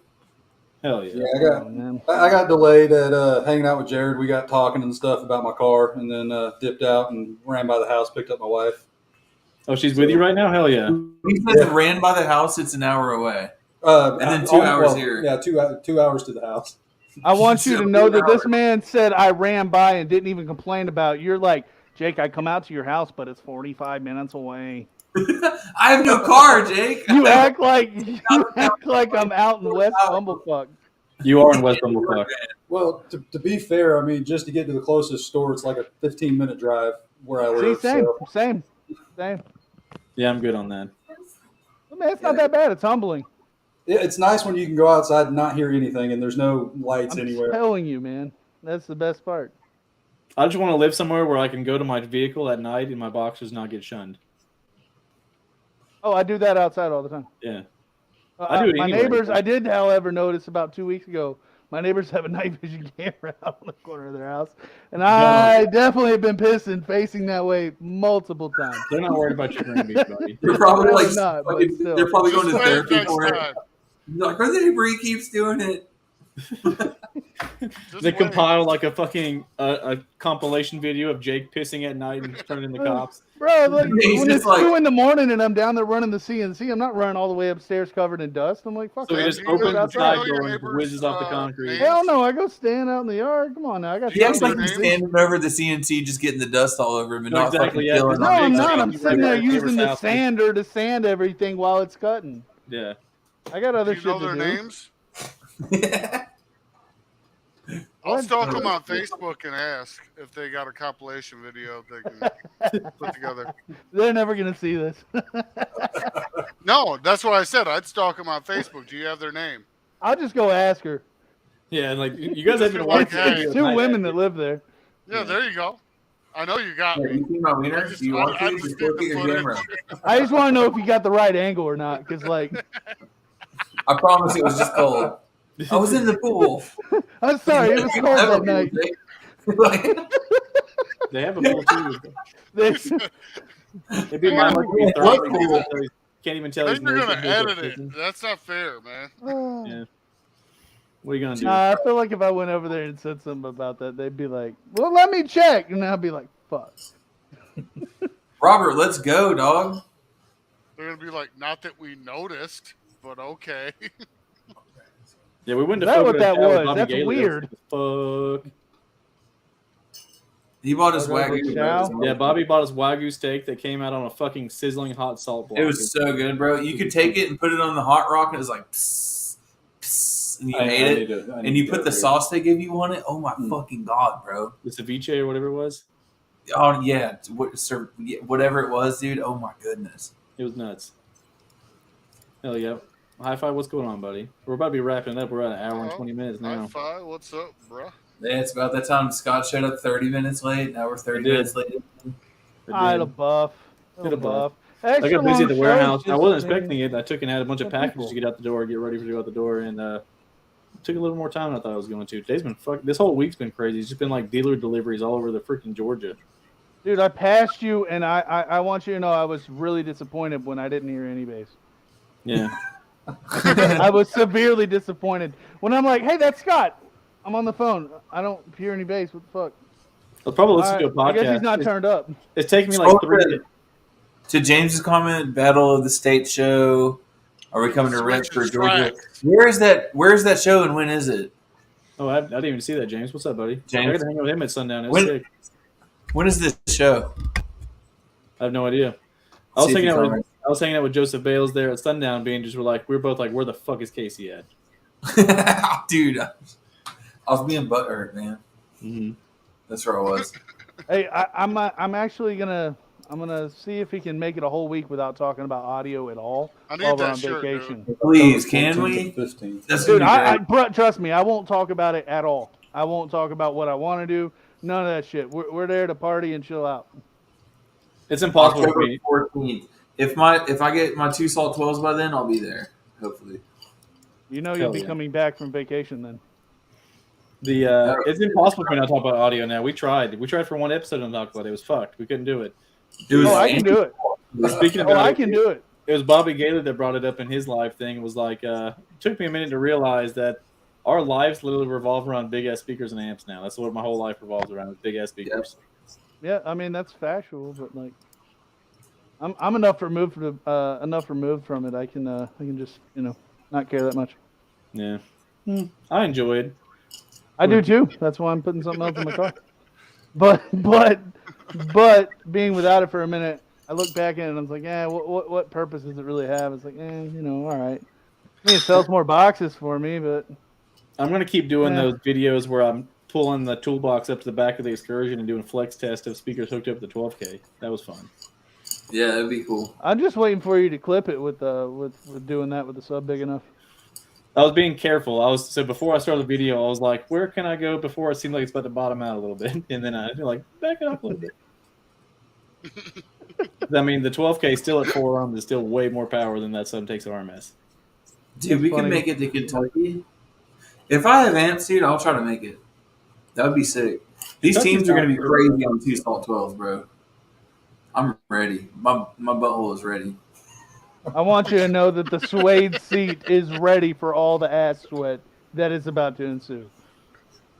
Hell yeah. Yeah, I got delayed at hanging out with Jared. We got talking and stuff about my car, and then dipped out and ran by the house, picked up my wife. Oh, she's with you right now? Hell yeah. He says ran by the house. It's an hour away. And then 2 hours here. Yeah, 2 hours to the house. I want you to know that this man said I ran by and didn't even complain about it. You're like, Jake, I come out to your house, but it's 45 minutes away. I have no car, Jake. You act like I'm out in West Bumblefuck. You are in West Bumblefuck. Well, to be fair, I mean, just to get to the closest store, it's like a 15-minute drive where I live. Same. Yeah, I'm good on that. Well, man, it's not that bad. It's humbling. It's nice when you can go outside and not hear anything, and there's no lights anywhere. I'm telling you, man. That's the best part. I just want to live somewhere where I can go to my vehicle at night and my boxers not get shunned. Oh, I do that outside all the time. Yeah. I do it my anyway. neighbors, I did, however, notice about 2 weeks ago, my neighbors have a night vision camera out on the corner of their house. And I definitely have been pissing facing that way multiple times. They're not worried about your grandbaby, buddy. They're probably like, not, they're probably going to therapy for it. Like, our neighbor keeps doing it. They compile like a fucking a compilation video of Jake pissing at night and turning the cops. Bro, like, when it's like, 2 in the morning and I'm down there running the CNC, I'm not running all the way upstairs covered in dust. I'm like, fuck. So he just opens the side door and whizzes off the concrete. Hell no, I go stand out in the yard. Come on now, I got. He acts like he's standing over the CNC, just getting the dust all over him, and not exactly, fucking killing him. No, I'm not. I'm sitting there using the sander to sand everything while it's cutting. Yeah. I got other shit to do. Do you know their names? I'll stalk them on Facebook and ask if they got a compilation video they can put together. They're never gonna see this. No, that's what I said. I'd stalk them on Facebook. Do you have their name? I'll just go ask her. Yeah, like you guys have been Like, watching. hey, It's two women that live there. Yeah, there you go. I know you got me. You see my wiener? Do you want to? Just look at your camera. I just want to know if you got the right angle or not, because like, I promise it was just cold. I was in the pool. I'm sorry, it was cold that night. They have a full too. It'd be my luck to be third. Can't even tell. I think they're gonna edit it. That's not fair, man. Yeah. What are you gonna do? I feel like if I went over there and said something about that, they'd be like, "Well, let me check," and I'd be like, "Fuck." Robert, let's go, dog. They're gonna be like, "Not that we noticed, but okay." Yeah, we went to. Is that what that was? That's weird. Fuck. He bought his Wagyu. Yeah, Bobby bought his Wagyu steak that came out on a fucking sizzling hot salt block. It was so good, bro. You could take it and put it on the hot rock, and it was like, psst, psst, and you ate it. And you put the sauce they give you on it. Oh my fucking god, bro! The ceviche or whatever it was. Oh yeah, whatever it was, dude. Oh my goodness, it was nuts. Hell yeah. High five, what's going on, buddy? We're about to be wrapping it up. We're at an hour and 20 minutes now. High five, what's up, bro? Yeah, it's about that time. Scott showed up 30 minutes late. Now we're 30 minutes late. I had a buff. I got busy at the warehouse. I wasn't expecting it. I took and had a bunch of packages to get out the door, get ready to go out the door, and took a little more time than I thought I was going to. Today's been this whole week's been crazy. It's just been like dealer deliveries all over the freaking Georgia. Dude, I passed you, and I want you to know I was really disappointed when I didn't hear any bass. Yeah. I was severely disappointed. When I'm like, hey, that's Scott. I'm on the phone. I don't hear any bass. What the fuck? I'll probably listen to a podcast. I guess he's not turned up. It's taking me like 3 minutes. To James's comment, Battle of the State show. Are we coming to rent for Georgia? Where is that show and when is it? Oh, I didn't even see that, James. What's up, buddy? James? I got to hang out with him at sundown. It was sick. When is this show? I have no idea. I was hanging out with Joseph Bales there at sundown, we were both like, where the fuck is Casey at? Dude, I was being butthurt, man. Mm-hmm. That's where I was. Hey, I'm actually gonna see if he can make it a whole week without talking about audio at all. I need while that we're on shirt, vacation. Dude. Please, can we? 15th. Dude, trust me, I won't talk about it at all. I won't talk about what I want to do. None of that shit. We're there to party and chill out. It's impossible October 14th. If I get my 2 salt 12s by then, I'll be there. Hopefully. You know you'll be coming back from vacation then. It's impossible for me not to talk about audio now. We tried for one episode and talk about it. It was fucked. We couldn't do it. I can do it. Speaking about I can do it. It was Bobby Gaylor that brought it up in his live thing. It was like, it took me a minute to realize that our lives literally revolve around big ass speakers and amps now. That's what my whole life revolves around, big ass speakers. Yeah, I mean that's factual, but like, I'm enough removed from it. I can just not care that much. Yeah, I enjoyed. I do too. That's why I'm putting something else in my car. But being without it for a minute, I look back at it and I was like, what purpose does it really have? It's like, all right. I mean, it sells more boxes for me, but I'm gonna keep doing those videos where I'm pulling the toolbox up to the back of the Excursion and doing flex tests of speakers hooked up to 12K. That was fun. Yeah, that'd be cool. I'm just waiting for you to clip it with doing that with the sub big enough. I was being careful. So before I started the video, I was like, where can I go before it seemed like it's about to bottom out a little bit? And then I like back it up a little bit. I mean, the 12K still at 4 ohms is still way more power than that sub takes RMS. Dude, we can make it to Kentucky. If I have amps, dude, I'll try to make it. That would be sick. These teams are going to be crazy on 2 salt 12s, bro. I'm ready. My butthole is ready. I want you to know that the suede seat is ready for all the ass sweat that is about to ensue.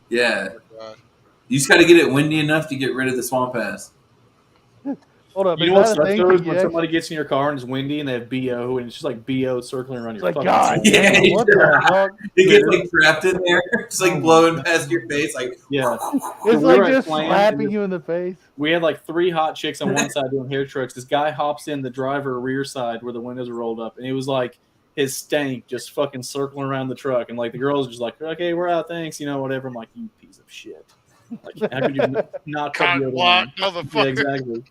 Yeah. You just got to get it windy enough to get rid of the swamp ass. Hold up. You know what sucks though is when somebody gets in your car and it's windy and they have BO and it's just like BO circling around your fucking God, yeah, what the fuck? It gets like trapped in there, just like blowing past your face, like it's like just slapping you in the face. We had like 3 hot chicks on one side doing hair trucks. This guy hops in the driver rear side where the windows are rolled up, and it was like his stank just fucking circling around the truck, and like the girls are just like, okay, we're out, thanks, whatever. I'm like, you piece of shit. Like, how could you not put Cock deodorant block, on? motherfucker. Yeah, exactly.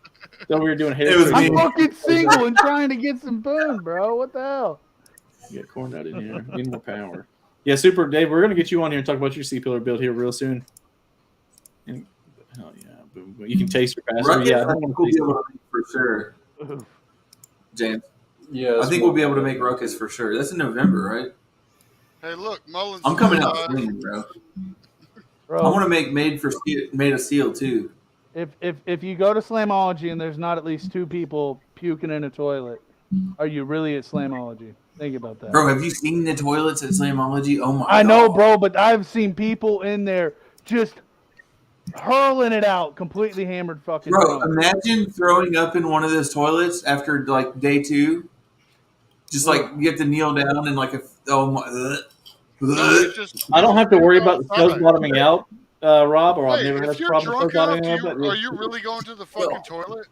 So we were doing hair. I'm fucking single and trying to get some fun, bro. What the hell? You got corn nut in here. Need more power. Yeah, Super Dave, we're gonna get you on here and talk about your C-pillar build here real soon. And, hell yeah, boom, boom. You can taste your faster. Ruckus, Yeah, I think we'll be able to make for sure. James. Yeah, I think we'll be able to make Ruckus for sure. That's in November, right? Hey, look, Mullins. I'm coming out swinging, bro. Bro, I want to make made of steel too. If you go to Slamology and there's not at least 2 people puking in a toilet, are you really at Slamology? Think about that. Bro, have you seen the toilets at Slamology? Oh my god. I know, bro, but I've seen people in there just hurling it out, completely hammered fucking Bro, drunk. imagine throwing up in one of those toilets after like day 2. Just like you have to kneel down and like I don't have to worry about the toes bottoming out, Rob, or I've never had a problem with toes bottoming out. Are you really going to the fucking toilet?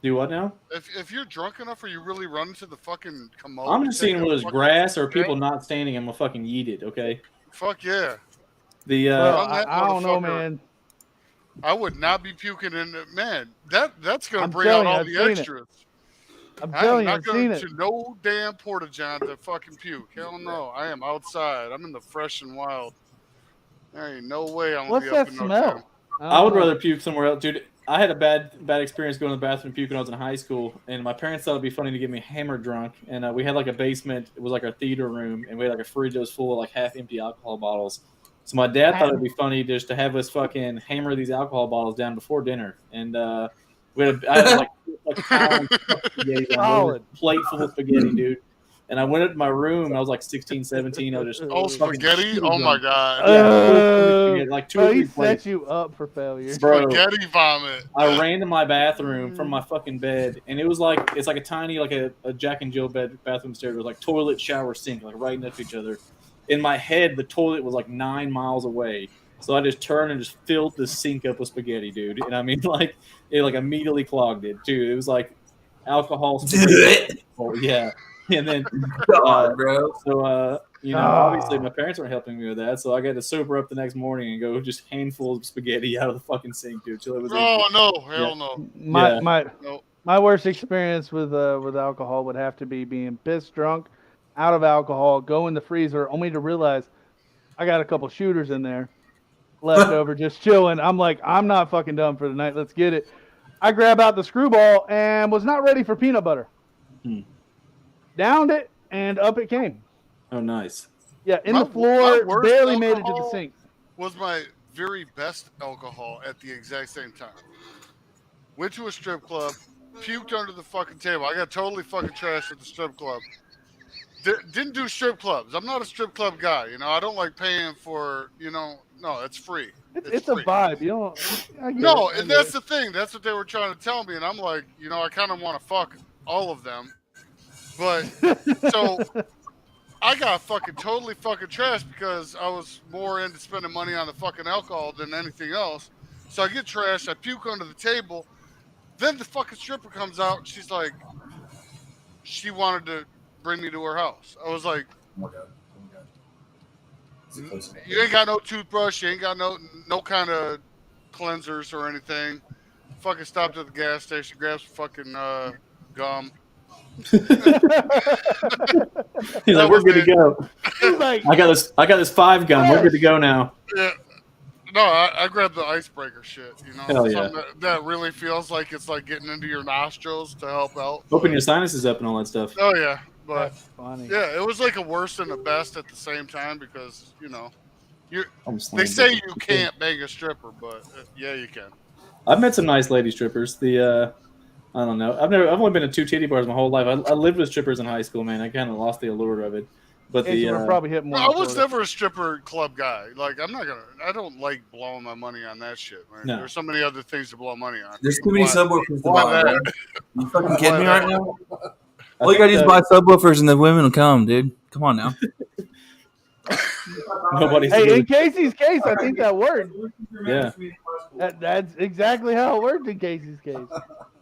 Do what now? If you're drunk enough, are you really running to the fucking commode? I'm just seeing whether there's grass or people not standing. I'm gonna fucking yeet it. Okay. Fuck yeah. The I don't know, man. I would not be puking in it, man. That's gonna bring out all the extras. I'm telling you, I'm I've not seen going it. to no damn porta john to fucking puke. Hell no. I am outside. I'm in the fresh and wild. There ain't no way I'm gonna be up in no time. I would rather puke somewhere else, dude. I had a bad experience going to the bathroom puking when I was in high school, and my parents thought it'd be funny to get me hammered drunk. And we had like a basement; it was like our theater room, and we had like a fridge that was full of like half-empty alcohol bottles. So my dad thought it'd be funny just to have us fucking hammer these alcohol bottles down before dinner, and I had like a plate full of spaghetti, dude. And I went up to my room. I was like 16, 17. I was just spaghetti. Oh my god! Like 2 or 3 he plates. set you up for failure. Bro, spaghetti vomit. I ran to my bathroom from my fucking bed, and it's like a tiny like a Jack and Jill bathroom stairs. It was like toilet, shower, sink, like right next to each other. In my head, the toilet was like 9 miles away. So I just turned and just filled the sink up with spaghetti, dude. And I mean, like, it like immediately clogged it, dude. It was like alcohol spaghetti. Oh, yeah. And then, bro. So, obviously my parents weren't helping me with that. So I got to sober up the next morning and go just handfuls of spaghetti out of the fucking sink, dude. Till it was hell no. My worst experience with alcohol would have to be being pissed drunk, out of alcohol, go in the freezer, only to realize I got a couple shooters in there left over just chilling. I'm like, I'm not fucking done for the night. Let's get it. I grab out the screwball and was not ready for peanut butter. Downed it and up it came. Oh, nice. Yeah, the floor, barely made it to the sink. Was my very best alcohol at the exact same time. Went to a strip club, puked under the fucking table. I got totally fucking trashed at the strip club. Didn't do strip clubs. I'm not a strip club guy. I don't like paying for, no, it's free. It's free. A vibe. You don't. No, and that's the thing. That's what they were trying to tell me. And I'm like, I kind of want to fuck all of them. But so I got fucking totally fucking trashed because I was more into spending money on the fucking alcohol than anything else. So I get trashed. I puke under the table. Then the fucking stripper comes out. And she's like, she wanted to bring me to her house. I was like, oh my God. You ain't got no toothbrush. You ain't got no kind of cleansers or anything. Fucking stopped at the gas station, grabbed some fucking gum. He's like, we're good to go. Like, I got this 5 gun. We're good to go now. Yeah. No, I grabbed the icebreaker shit. Hell yeah. That really feels like it's like getting into your nostrils to help out. Open your sinuses up and all that stuff. Oh yeah, but that's funny. Yeah, it was like a worse and a best at the same time because they say you can't bang a stripper, but yeah, you can. I've met some nice lady strippers. I don't know. I've only been to 2 titty bars my whole life. I lived with strippers in high school, man. I kind of lost the allure of it. But probably hit more. I was never a stripper club guy. Like I don't like blowing my money on that shit, man. No. There's so many other things to blow money on. There's too many subwoofers to buy. You fucking kidding me right now? All you gotta do is buy subwoofers and the women will come, dude. Come on now. Hey, in Casey's case, I think that worked. Yeah. That's exactly how it worked in Casey's case.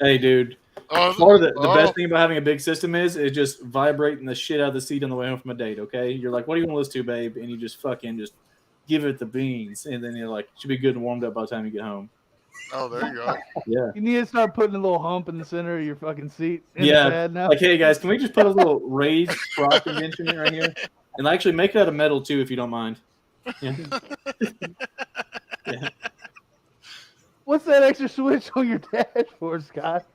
Hey, dude. Part of the best thing about having a big system is just vibrating the shit out of the seat on the way home from a date. Okay, you're like, what do you want to listen to, babe? And you just fucking just give it the beans, and then you're like, should be good and warmed up by the time you get home. Oh, there you go. Yeah. You need to start putting a little hump in the center of your fucking seat. Yeah. Now. Like, hey guys, can we just put a little raised prop convention right here, and actually make it out of metal too, if you don't mind. Yeah. Yeah. What's that extra switch on your dashboard, Scott?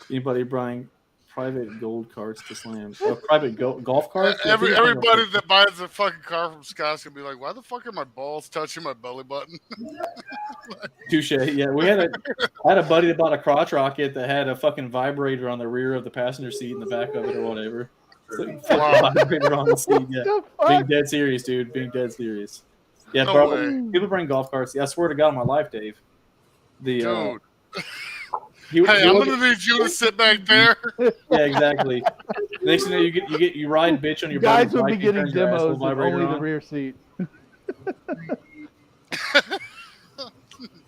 Anybody buying private gold carts to slam? Oh, private golf carts? Everybody that buys a fucking car from Scott's gonna be like, why the fuck are my balls touching my belly button? Touche. Yeah, I had a buddy that bought a crotch rocket that had a fucking vibrator on the rear of the passenger seat in the back of it or whatever. Wow. Vibrator on the seat. Yeah. Being dead serious, dude. Being dead serious. Yeah, No people bring golf carts. Yeah, I swear to God on my life, Dave. Dude. I'm gonna need you to sit back there. Yeah, exactly. Next thing you know, you ride bitch on your guys buddy's will be bike, getting turns your demos asshole with only vibrator the on. rear seat.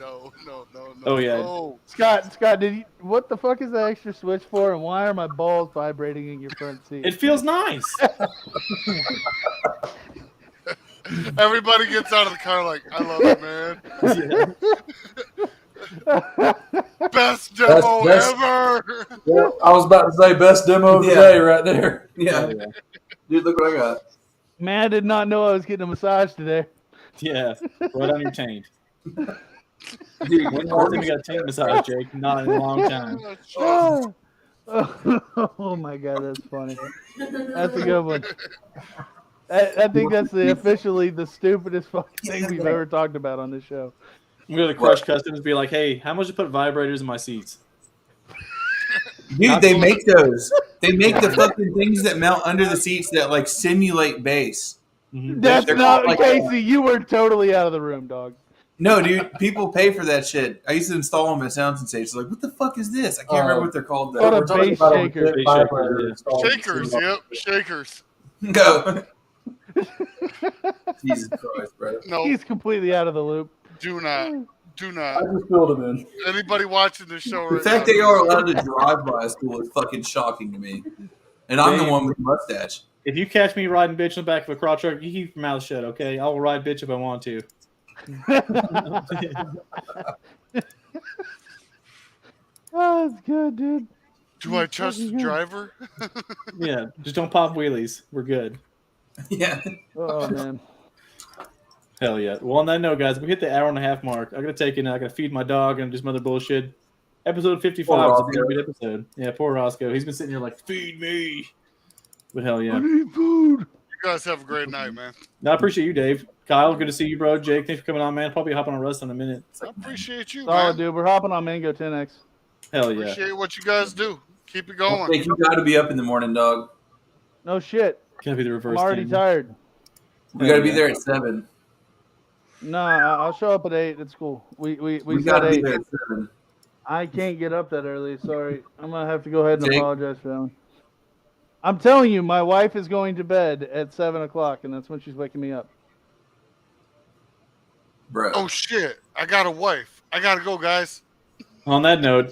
No. Oh yeah. No. Scott, what the fuck is that extra switch for, and why are my balls vibrating in your front seat? It feels nice. Everybody gets out of the car like, I love it, man. Best demo ever. Yeah, I was about to say best demo of the day right there. Yeah. Dude, look what I got. Man, I did not know I was getting a massage today. Yeah, right on your taint. Dude, When's the last time you got a taint massage, Jake? Not in a long time. Oh my god, that's funny. That's a good one. I think that's officially the stupidest fucking thing we've ever talked about on this show. I'm going to Crush Customs and be like, hey, how much to put vibrators in my seats? Dude, they make those. They make the fucking things that mount under the seats that like simulate bass. Mm-hmm. That's They're not like Casey. You were totally out of the room, dog. No, dude, people pay for that shit. I used to install them at Sound Sensation. Like, what the fuck is this? I can't remember what they're called. What Though. a bass shaker. Shakers, yep, shakers. Go. Jesus Christ, bro. No, He's completely out of the loop. do not. I just filled him in. Anybody watching this show The right fact now, they are allowed to drive by a school is fucking shocking to me. And I'm the one with the mustache. If you catch me riding bitch in the back of a crotch truck, you keep your mouth shut, okay? I will ride bitch if I want to. Oh, that's good, dude. do I trust the driver? Yeah, just don't pop wheelies. We're good. Yeah. Oh man. Hell yeah. Well, on that note, guys, we hit the hour and a half mark. I gotta take it now. I gotta feed my dog and do some other bullshit. Episode 55 is a good episode. Yeah, poor Roscoe. He's been sitting here like, feed me. But hell yeah. I need food. You guys have a great night, man. No, I appreciate you, Dave. Kyle, good to see you, bro. Jake, thanks for coming on, man. Probably hopping on Rust in a minute. I appreciate you, Solid, man. dude. We're hopping on Mango 10X. Hell yeah. Appreciate what you guys do. Keep it I going. think you got to be up in the morning, dog. No shit. Gotta be the reverse. I'm already team. tired. We got to be there at 7. No, I'll show up at 8 at school. We got said to be 8. there at 7. I can't get up that early. Sorry. I'm going to have to go ahead and Jake? apologize for that one. I'm telling you, my wife is going to bed at 7 o'clock, and that's when she's waking me up. Bro. Oh shit! I got a wife. I gotta go, guys. On that note,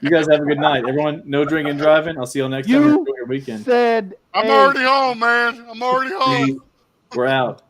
you guys have a good night. Everyone, no drinking and driving. I'll see you all next time. Enjoy your weekend. Said I'm already home, man. I'm already home. We're out.